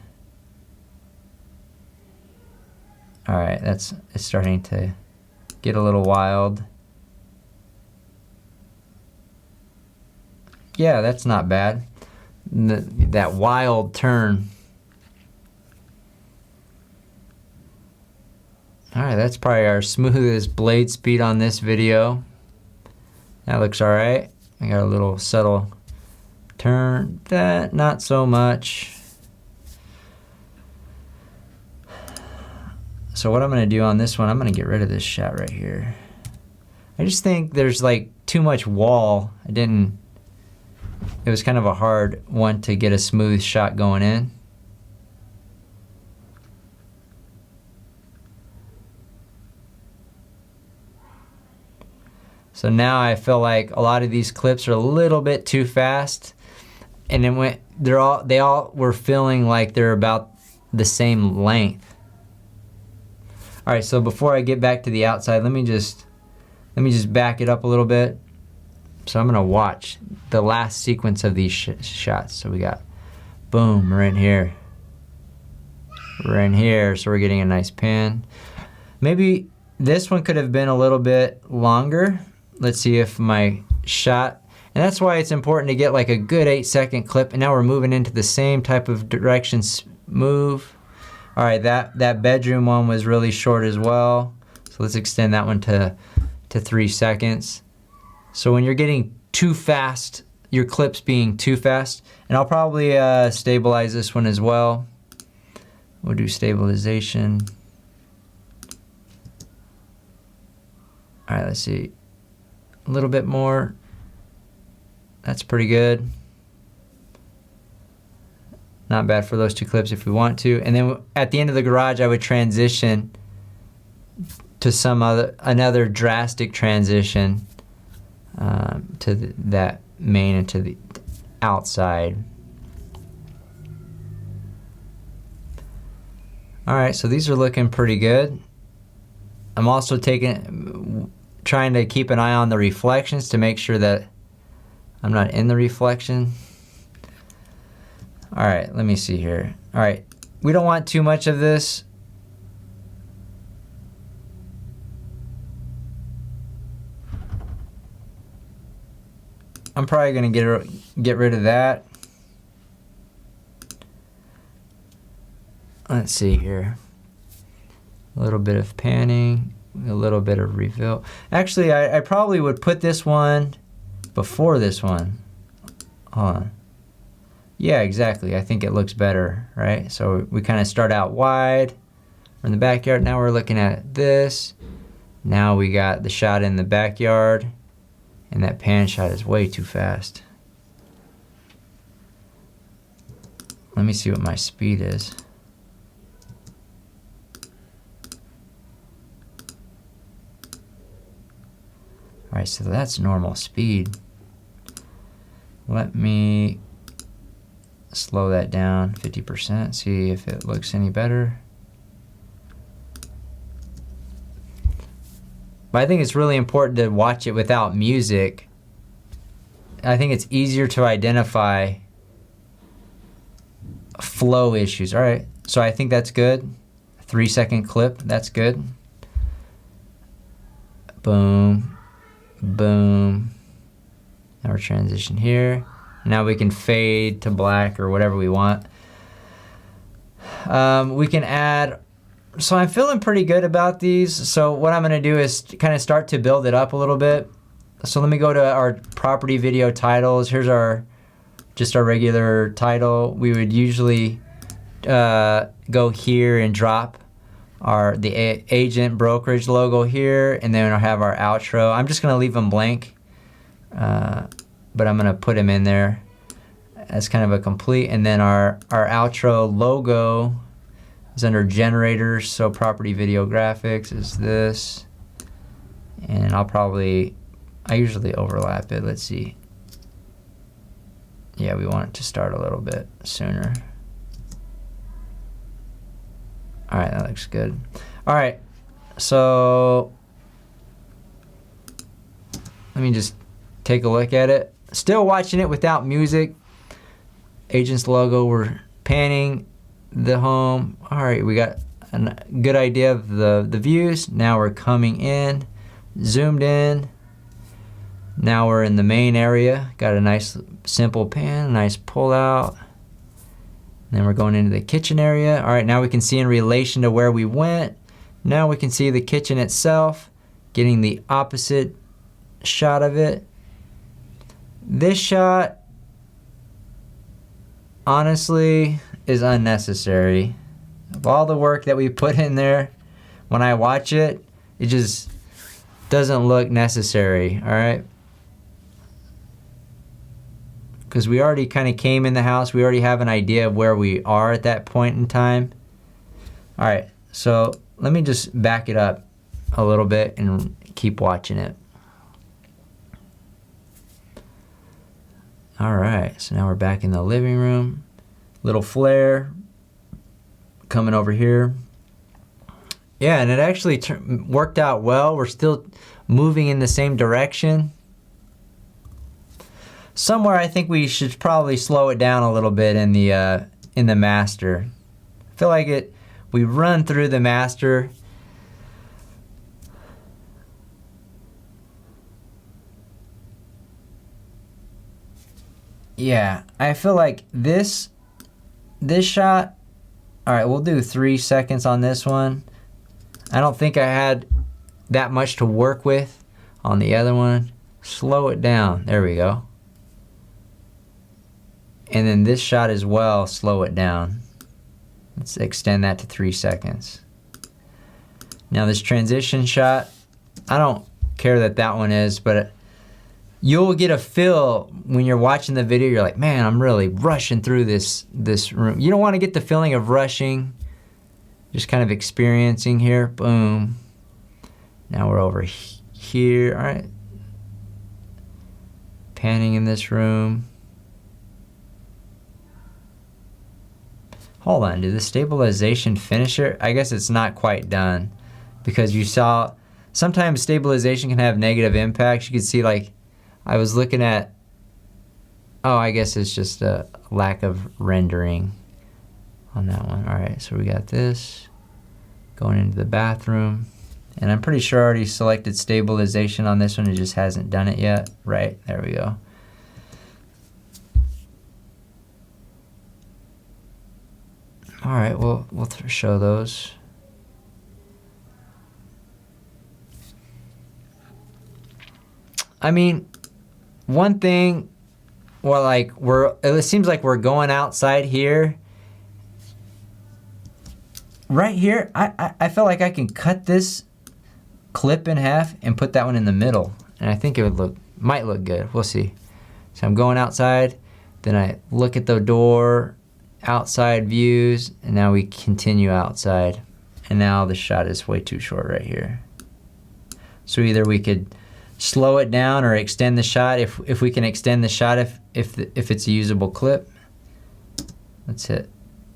All right, it's starting to get a little wild. Yeah, that's not bad. That wild turn. All right, that's probably our smoothest blade speed on this video. That looks all right. I got a little subtle turn. That, not so much. So what I'm gonna do on this one, I'm gonna get rid of this shot right here. I just think there's like too much wall. It was kind of a hard one to get a smooth shot going in. So now I feel like a lot of these clips are a little bit too fast, and then they all were feeling like they're about the same length. All right, so before I get back to the outside, let me just back it up a little bit. So I'm gonna watch the last sequence of these shots. So we got, boom, we're in here. We're in here, so we're getting a nice pan. Maybe this one could have been a little bit longer. Let's see if my shot, and that's why it's important to get like a good 8-second clip. And now we're moving into the same type of directions move. All right, that bedroom one was really short as well. So let's extend that one to 3 seconds. So when you're getting too fast, your clip's being too fast, and I'll probably stabilize this one as well. We'll do stabilization. All right, let's see. A little bit more. That's pretty good. Not bad for those two clips if we want to. And then at the end of the garage, I would transition to another drastic transition to that main and to the outside. All right, so these are looking pretty good. I'm also trying to keep an eye on the reflections to make sure that I'm not in the reflection. All right, let me see here. All right, we don't want too much of this. I'm probably gonna get rid of that. Let's see here. A little bit of panning, a little bit of reveal. Actually, I probably would put this one before this one. Hold on. Yeah, exactly. I think it looks better, right? So we kind of start out wide. We're in the backyard. Now we're looking at this. Now we got the shot in the backyard. And that pan shot is way too fast. Let me see what my speed is. All right, so that's normal speed. Let me slow that down 50%, see if it looks any better. But I think it's really important to watch it without music. I think it's easier to identify flow issues. All right, so I think that's good. 3-second clip, that's good. Boom, boom. Now we're transition here. Now we can fade to black or whatever we want. We can add, so I'm feeling pretty good about these. So what I'm gonna do is kind of start to build it up a little bit. So let me go to our property video titles. Here's just our regular title. We would usually go here and drop the agent brokerage logo here, and then I'll have our outro. I'm just gonna leave them blank. But I'm gonna put them in there as kind of a complete, and then our outro logo is under generators, so property video graphics is this, and I usually overlap it. Let's see. Yeah, we want it to start a little bit sooner. All right, that looks good. All right, so let me just take a look at it. Still watching it without music. Agent's logo, we're panning the home. All right, we got a good idea of the views. Now we're coming in, zoomed in. Now we're in the main area. Got a nice simple pan, nice pull out. And then we're going into the kitchen area. All right, now we can see in relation to where we went. Now we can see the kitchen itself, getting the opposite shot of it. This shot, honestly, is unnecessary. Of all the work that we put in there, when I watch it, it just doesn't look necessary, all right? Because we already kind of came in the house. We already have an idea of where we are at that point in time. All right, so let me just back it up a little bit and keep watching it. All right, so now we're back in the living room. Little flare coming over here. Yeah, and it actually worked out well. We're still moving in the same direction. Somewhere I think we should probably slow it down a little bit in the master. I feel like we run through the master. Yeah, I feel like this shot, all right, we'll do 3 seconds on this one. I don't think I had that much to work with on the other one. slow it down. There we go. And then this shot as well, slow it down. Let's extend that to 3 seconds. Now this transition shot, I don't care that that one is, but you'll get a feel when you're watching the video. You're like, man, I'm really rushing through this room. You don't want to get the feeling of rushing. Just kind of experiencing here. Boom. Now we're over here. All right. Panning in this room. Hold on, did the stabilization finisher? I guess it's not quite done, because you saw sometimes stabilization can have negative impacts. You can see, like, I was looking at, oh, I guess it's just a lack of rendering on that one. All right, so we got this going into the bathroom, and I'm pretty sure I already selected stabilization on this one. It just hasn't done it yet. Right, there we go. All right, we'll show those. I mean, one thing, well, like it seems like we're going outside here. Right here, I feel like I can cut this clip in half and put that one in the middle, and I think it might look good. We'll see. So I'm going outside, then I look at the door, outside views, and now we continue outside, and now the shot is way too short right here. So either we could slow it down or extend the shot. If we can extend the shot, if it's a usable clip, let's hit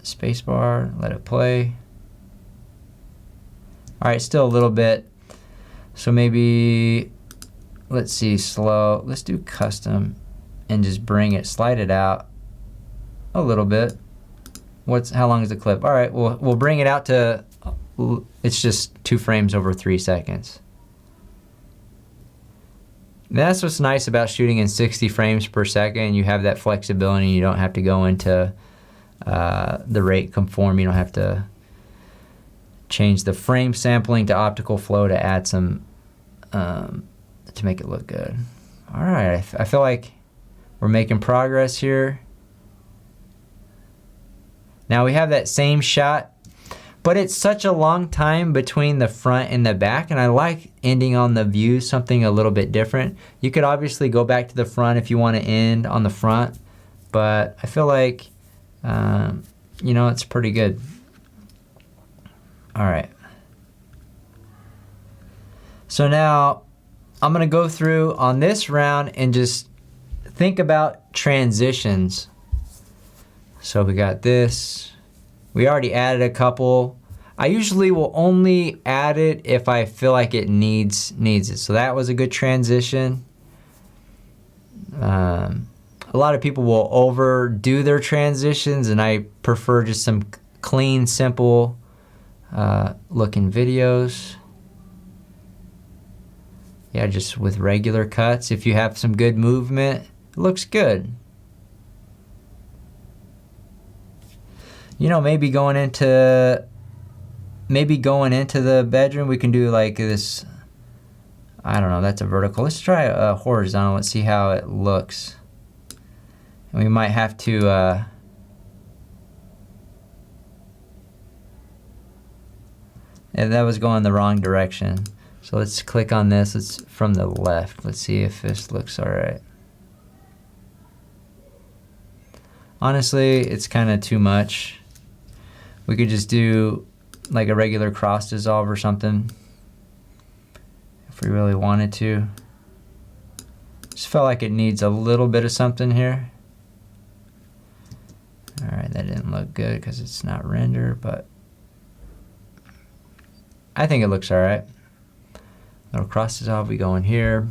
spacebar, let it play. All right, still a little bit. So maybe, let's see, slow. Let's do custom and just bring it, slide it out a little bit. How long is the clip? All right, we'll bring it out to, it's just 2 frames over 3 seconds. And that's what's nice about shooting in 60 frames per second. You have that flexibility. You don't have to go into the rate conform. You don't have to change the frame sampling to optical flow to add some, to make it look good. All right, I feel like we're making progress here. Now we have that same shot, but it's such a long time between the front and the back, and I like ending on the view, something a little bit different. You could obviously go back to the front if you want to end on the front, but I feel like, you know, it's pretty good. All right. So now I'm gonna go through on this round and just think about transitions. So we got this. We already added a couple. I usually will only add it if I feel like it needs it. So that was a good transition. A lot of people will overdo their transitions, and I prefer just some clean, simple looking videos. Yeah, just with regular cuts. If you have some good movement, it looks good. You know, maybe going into the bedroom, we can do like this. I don't know, that's a vertical. Let's try a horizontal. Let's see how it looks. And we might have to and that was going the wrong direction. So let's click on this. It's from the left. Let's see if this looks all right. Honestly, it's kind of too much. We could just do like a regular cross dissolve or something if we really wanted to. Just felt like it needs a little bit of something here. All right, that didn't look good because it's not rendered, but I think it looks all right. Little cross dissolve, we go in here.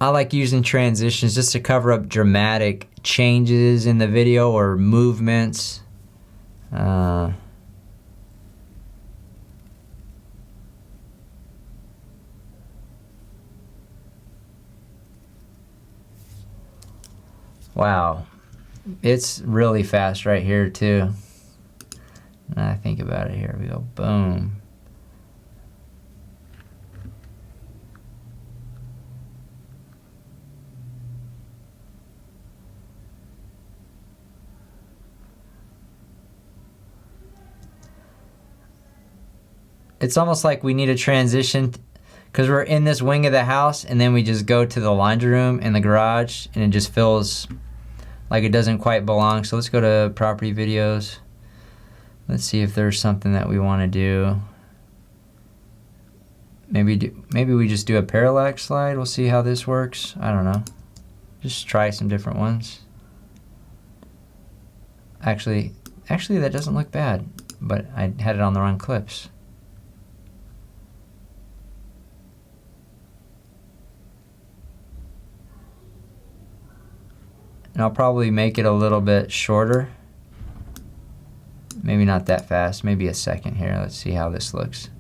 I like using transitions just to cover up dramatic changes in the video or movements. Wow, it's really fast right here too. Now I think about it, here we go, boom. it's almost like we need a transition because we're in this wing of the house and then we just go to the laundry room and the garage and it just feels like it doesn't quite belong. So let's go to property videos. Let's see if there's something that we want to do. Maybe we just do a parallax slide. We'll see how this works. I don't know. Just try some different ones. Actually that doesn't look bad, but I had it on the wrong clips. And I'll probably make it a little bit shorter. Maybe not that fast, maybe a second here. Let's see how this looks.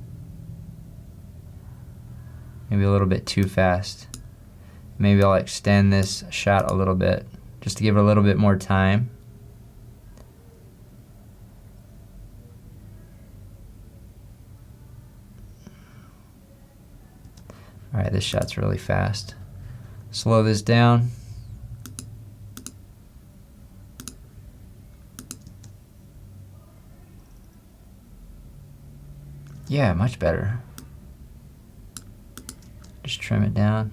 Maybe a little bit too fast. Maybe I'll extend this shot a little bit, just to give it a little bit more time. All right, this shot's really fast. Slow this down. Yeah, much better. Just trim it down.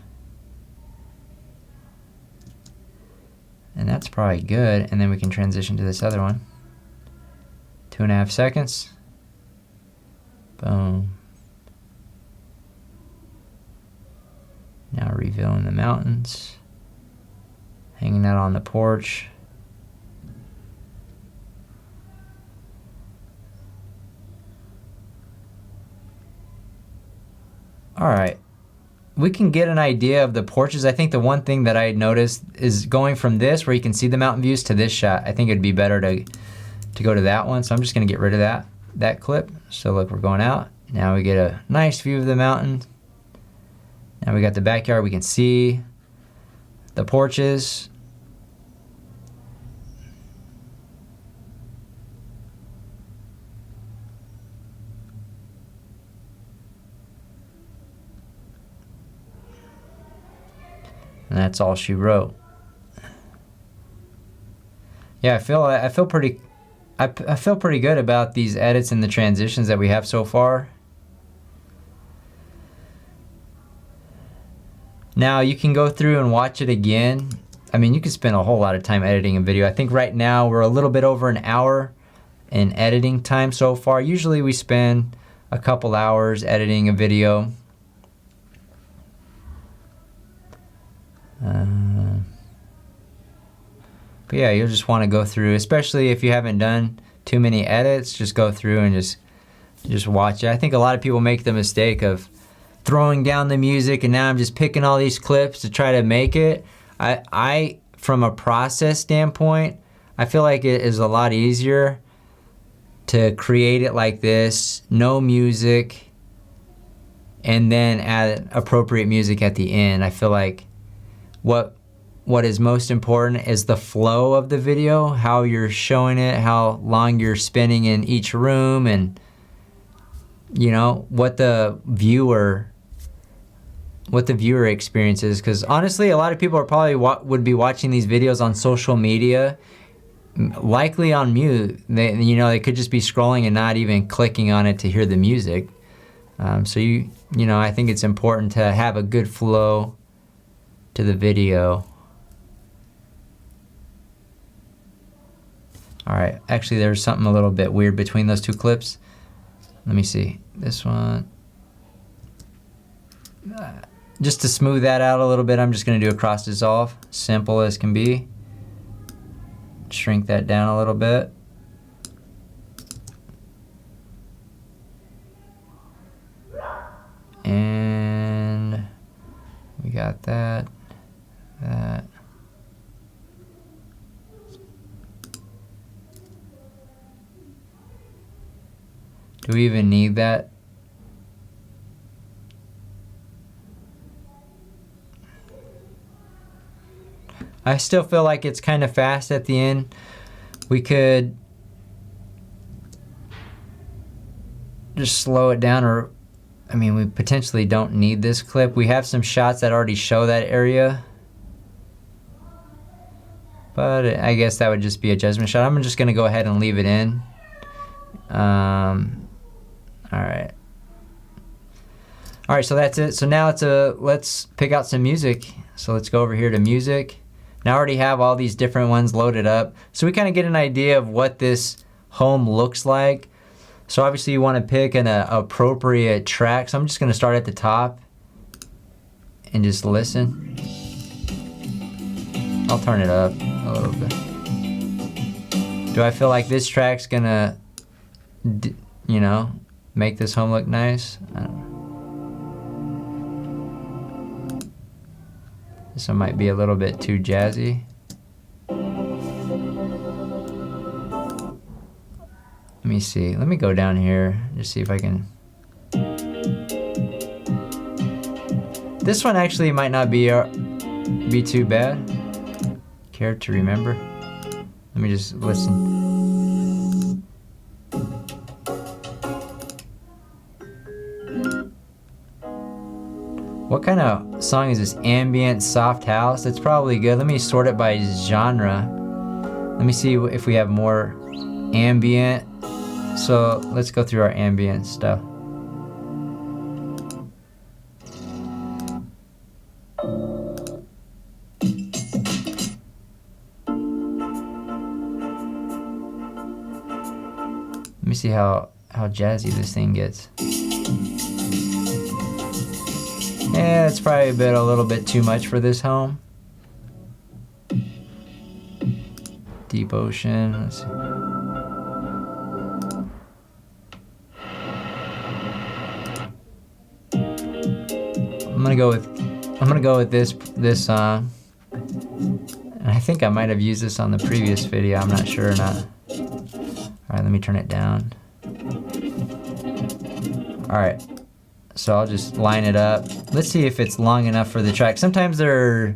And that's probably good. And then we can transition to this other one. 2.5 seconds. Boom. Now revealing the mountains. Hanging out on the porch. All right, we can get an idea of the porches. I think the one thing that I noticed is going from this, where you can see the mountain views, to this shot. I think it'd be better to go to that one. So I'm just gonna get rid of that clip. So look, we're going out. Now we get a nice view of the mountain. Now we got the backyard. We can see the porches. And that's all she wrote. Yeah, I feel pretty good about these edits and the transitions that we have so far. Now you can go through and watch it again. I mean, you can spend a whole lot of time editing a video. I think right now we're a little bit over an hour in editing time so far. Usually we spend a couple hours editing a video. But yeah, you'll just want to go through, especially if you haven't done too many edits, just go through and just watch it. I think a lot of people make the mistake of throwing down the music and now I'm just picking all these clips to try to make it. I from a process standpoint, I feel like it is a lot easier to create it like this, no music, and then add appropriate music at the end. I feel like what is most important is the flow of the video, how you're showing it, how long you're spending in each room, and you know what the viewer experiences. Because honestly, a lot of people are probably would be watching these videos on social media, likely on mute. They could just be scrolling and not even clicking on it to hear the music. So I think it's important to have a good flow to the video. All right, actually there's something a little bit weird between those two clips. Let me see, this one. Just to smooth that out a little bit, I'm just gonna do a cross dissolve, simple as can be. Shrink that down a little bit. And we got that. Do we even need that? I still feel like it's kind of fast at the end. We could just slow it down, or I mean, we potentially don't need this clip. We have some shots that already show that area, but I guess that would just be a judgment shot. I'm just gonna go ahead and leave it in. All right, All right, so that's it. So now let's pick out some music. So let's go over here to music. Now I already have all these different ones loaded up. So we kind of get an idea of what this home looks like. So obviously you want to pick an appropriate track. So I'm just going to start at the top and just listen. I'll turn it up a little bit. Do I feel like this track's gonna, you know, make this home look nice? I don't know. This one might be a little bit too jazzy. Let me see. Let me go down here, just see if I can. This one actually might not be too bad. Care to remember? Let me just listen. What kind of song is this? Ambient, soft house? That's probably good. Let me sort it by genre. Let me see if we have more ambient. So let's go through our ambient stuff. Let me see how jazzy this thing gets. Yeah, it's probably a little bit too much for this home. Deep Ocean. Let's see. I'm gonna go with this song. And I think I might have used this on the previous video. I'm not sure or not. All right, let me turn it down. All right, so I'll just line it up. Let's see if it's long enough for the track. Sometimes they're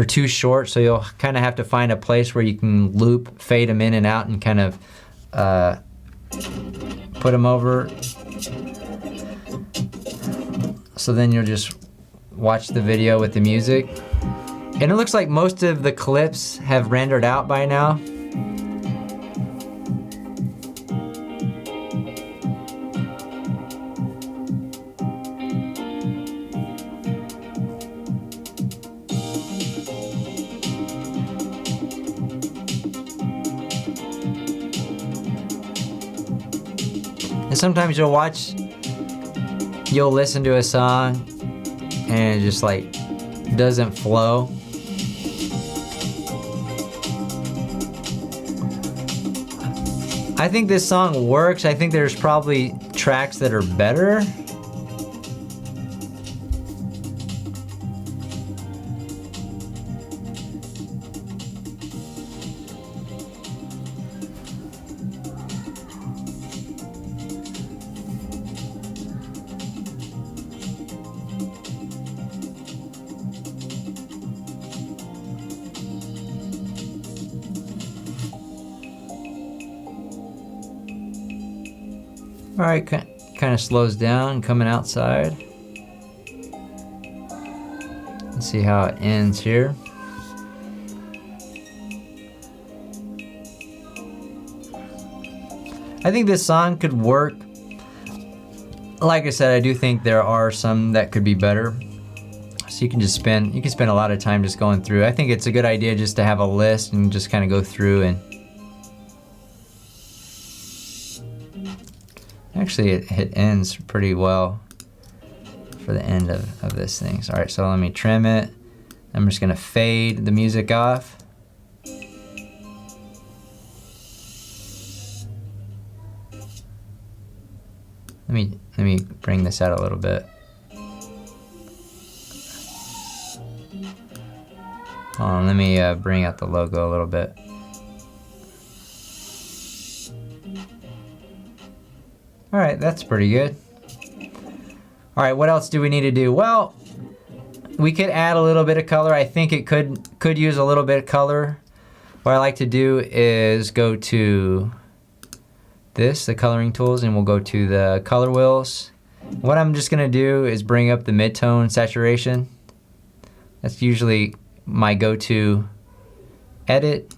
too short, so you'll kind of have to find a place where you can loop, fade them in and out, and kind of put them over. So then you'll just watch the video with the music. And it looks like most of the clips have rendered out by now. And sometimes you'll listen to a song and it just like doesn't flow. I think this song works. I think there's probably tracks that are better. All right, kind of slows down coming outside. Let's see how it ends here. I think this song could work. Like I said, I do think there are some that could be better. So you can spend a lot of time just going through. I think it's a good idea just to have a list and just kind of go through and actually it ends pretty well for the end of this thing. So, all right, so let me trim it. I'm just gonna fade the music off. Let me bring this out a little bit. Hold on, let me bring out the logo a little bit. All right, that's pretty good. All right, what else do we need to do? Well, we could add a little bit of color. I think it could use a little bit of color. What I like to do is go to the coloring tools, and we'll go to the color wheels. What I'm just gonna do is bring up the mid-tone saturation. That's usually my go-to edit.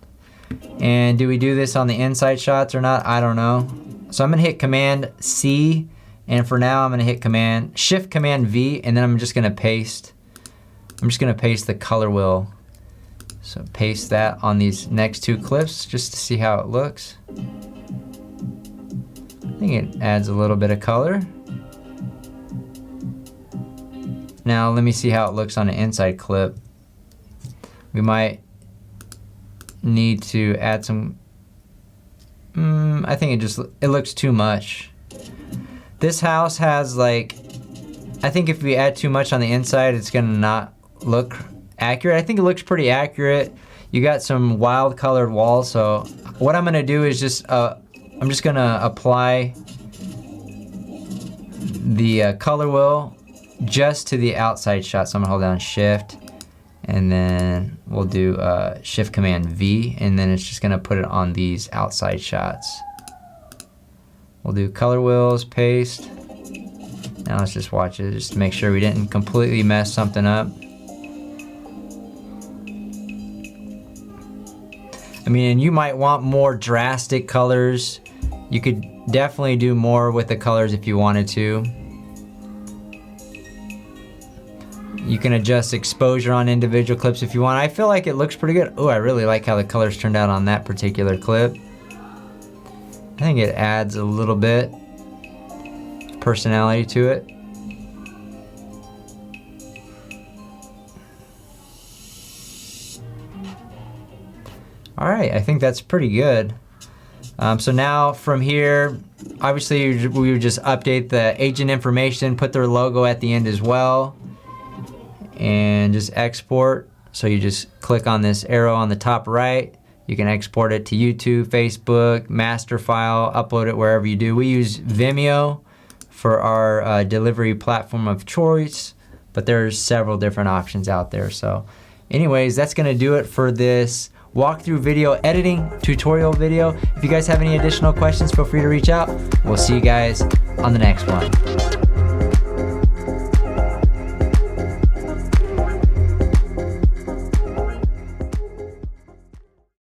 And do we do this on the inside shots or not? I don't know. So I'm gonna hit Command C And for now, I'm gonna hit Shift Command V, and then I'm just gonna paste the color wheel. So paste that on these next two clips just to see how it looks. I think it adds a little bit of color. Now let me see how it looks on the inside clip. We might need to add some, I think it looks too much. This house has like, I think if we add too much on the inside, it's gonna not look accurate. I think it looks pretty accurate. You got some wild colored walls, so what I'm gonna do is I'm just gonna apply the color wheel just to the outside shot. So I'm gonna hold down Shift, and then we'll do Shift Command V, and then it's just gonna put it on these outside shots. We'll do color wheels, paste. Now let's just watch it, just to make sure we didn't completely mess something up. I mean, you might want more drastic colors. You could definitely do more with the colors if you wanted to. You can adjust exposure on individual clips if you want. I feel like it looks pretty good. Oh, I really like how the colors turned out on that particular clip. I think it adds a little bit of personality to it. All right, I think that's pretty good. So now from here, obviously we would just update the agent information, put their logo at the end as well, and just export. So you just click on this arrow on the top right. You can export it to YouTube, Facebook, master file, upload it wherever you do. We use Vimeo for our delivery platform of choice, but there's several different options out there. So anyways, that's gonna do it for this walkthrough video editing tutorial video. If you guys have any additional questions, feel free to reach out. We'll see you guys on the next one.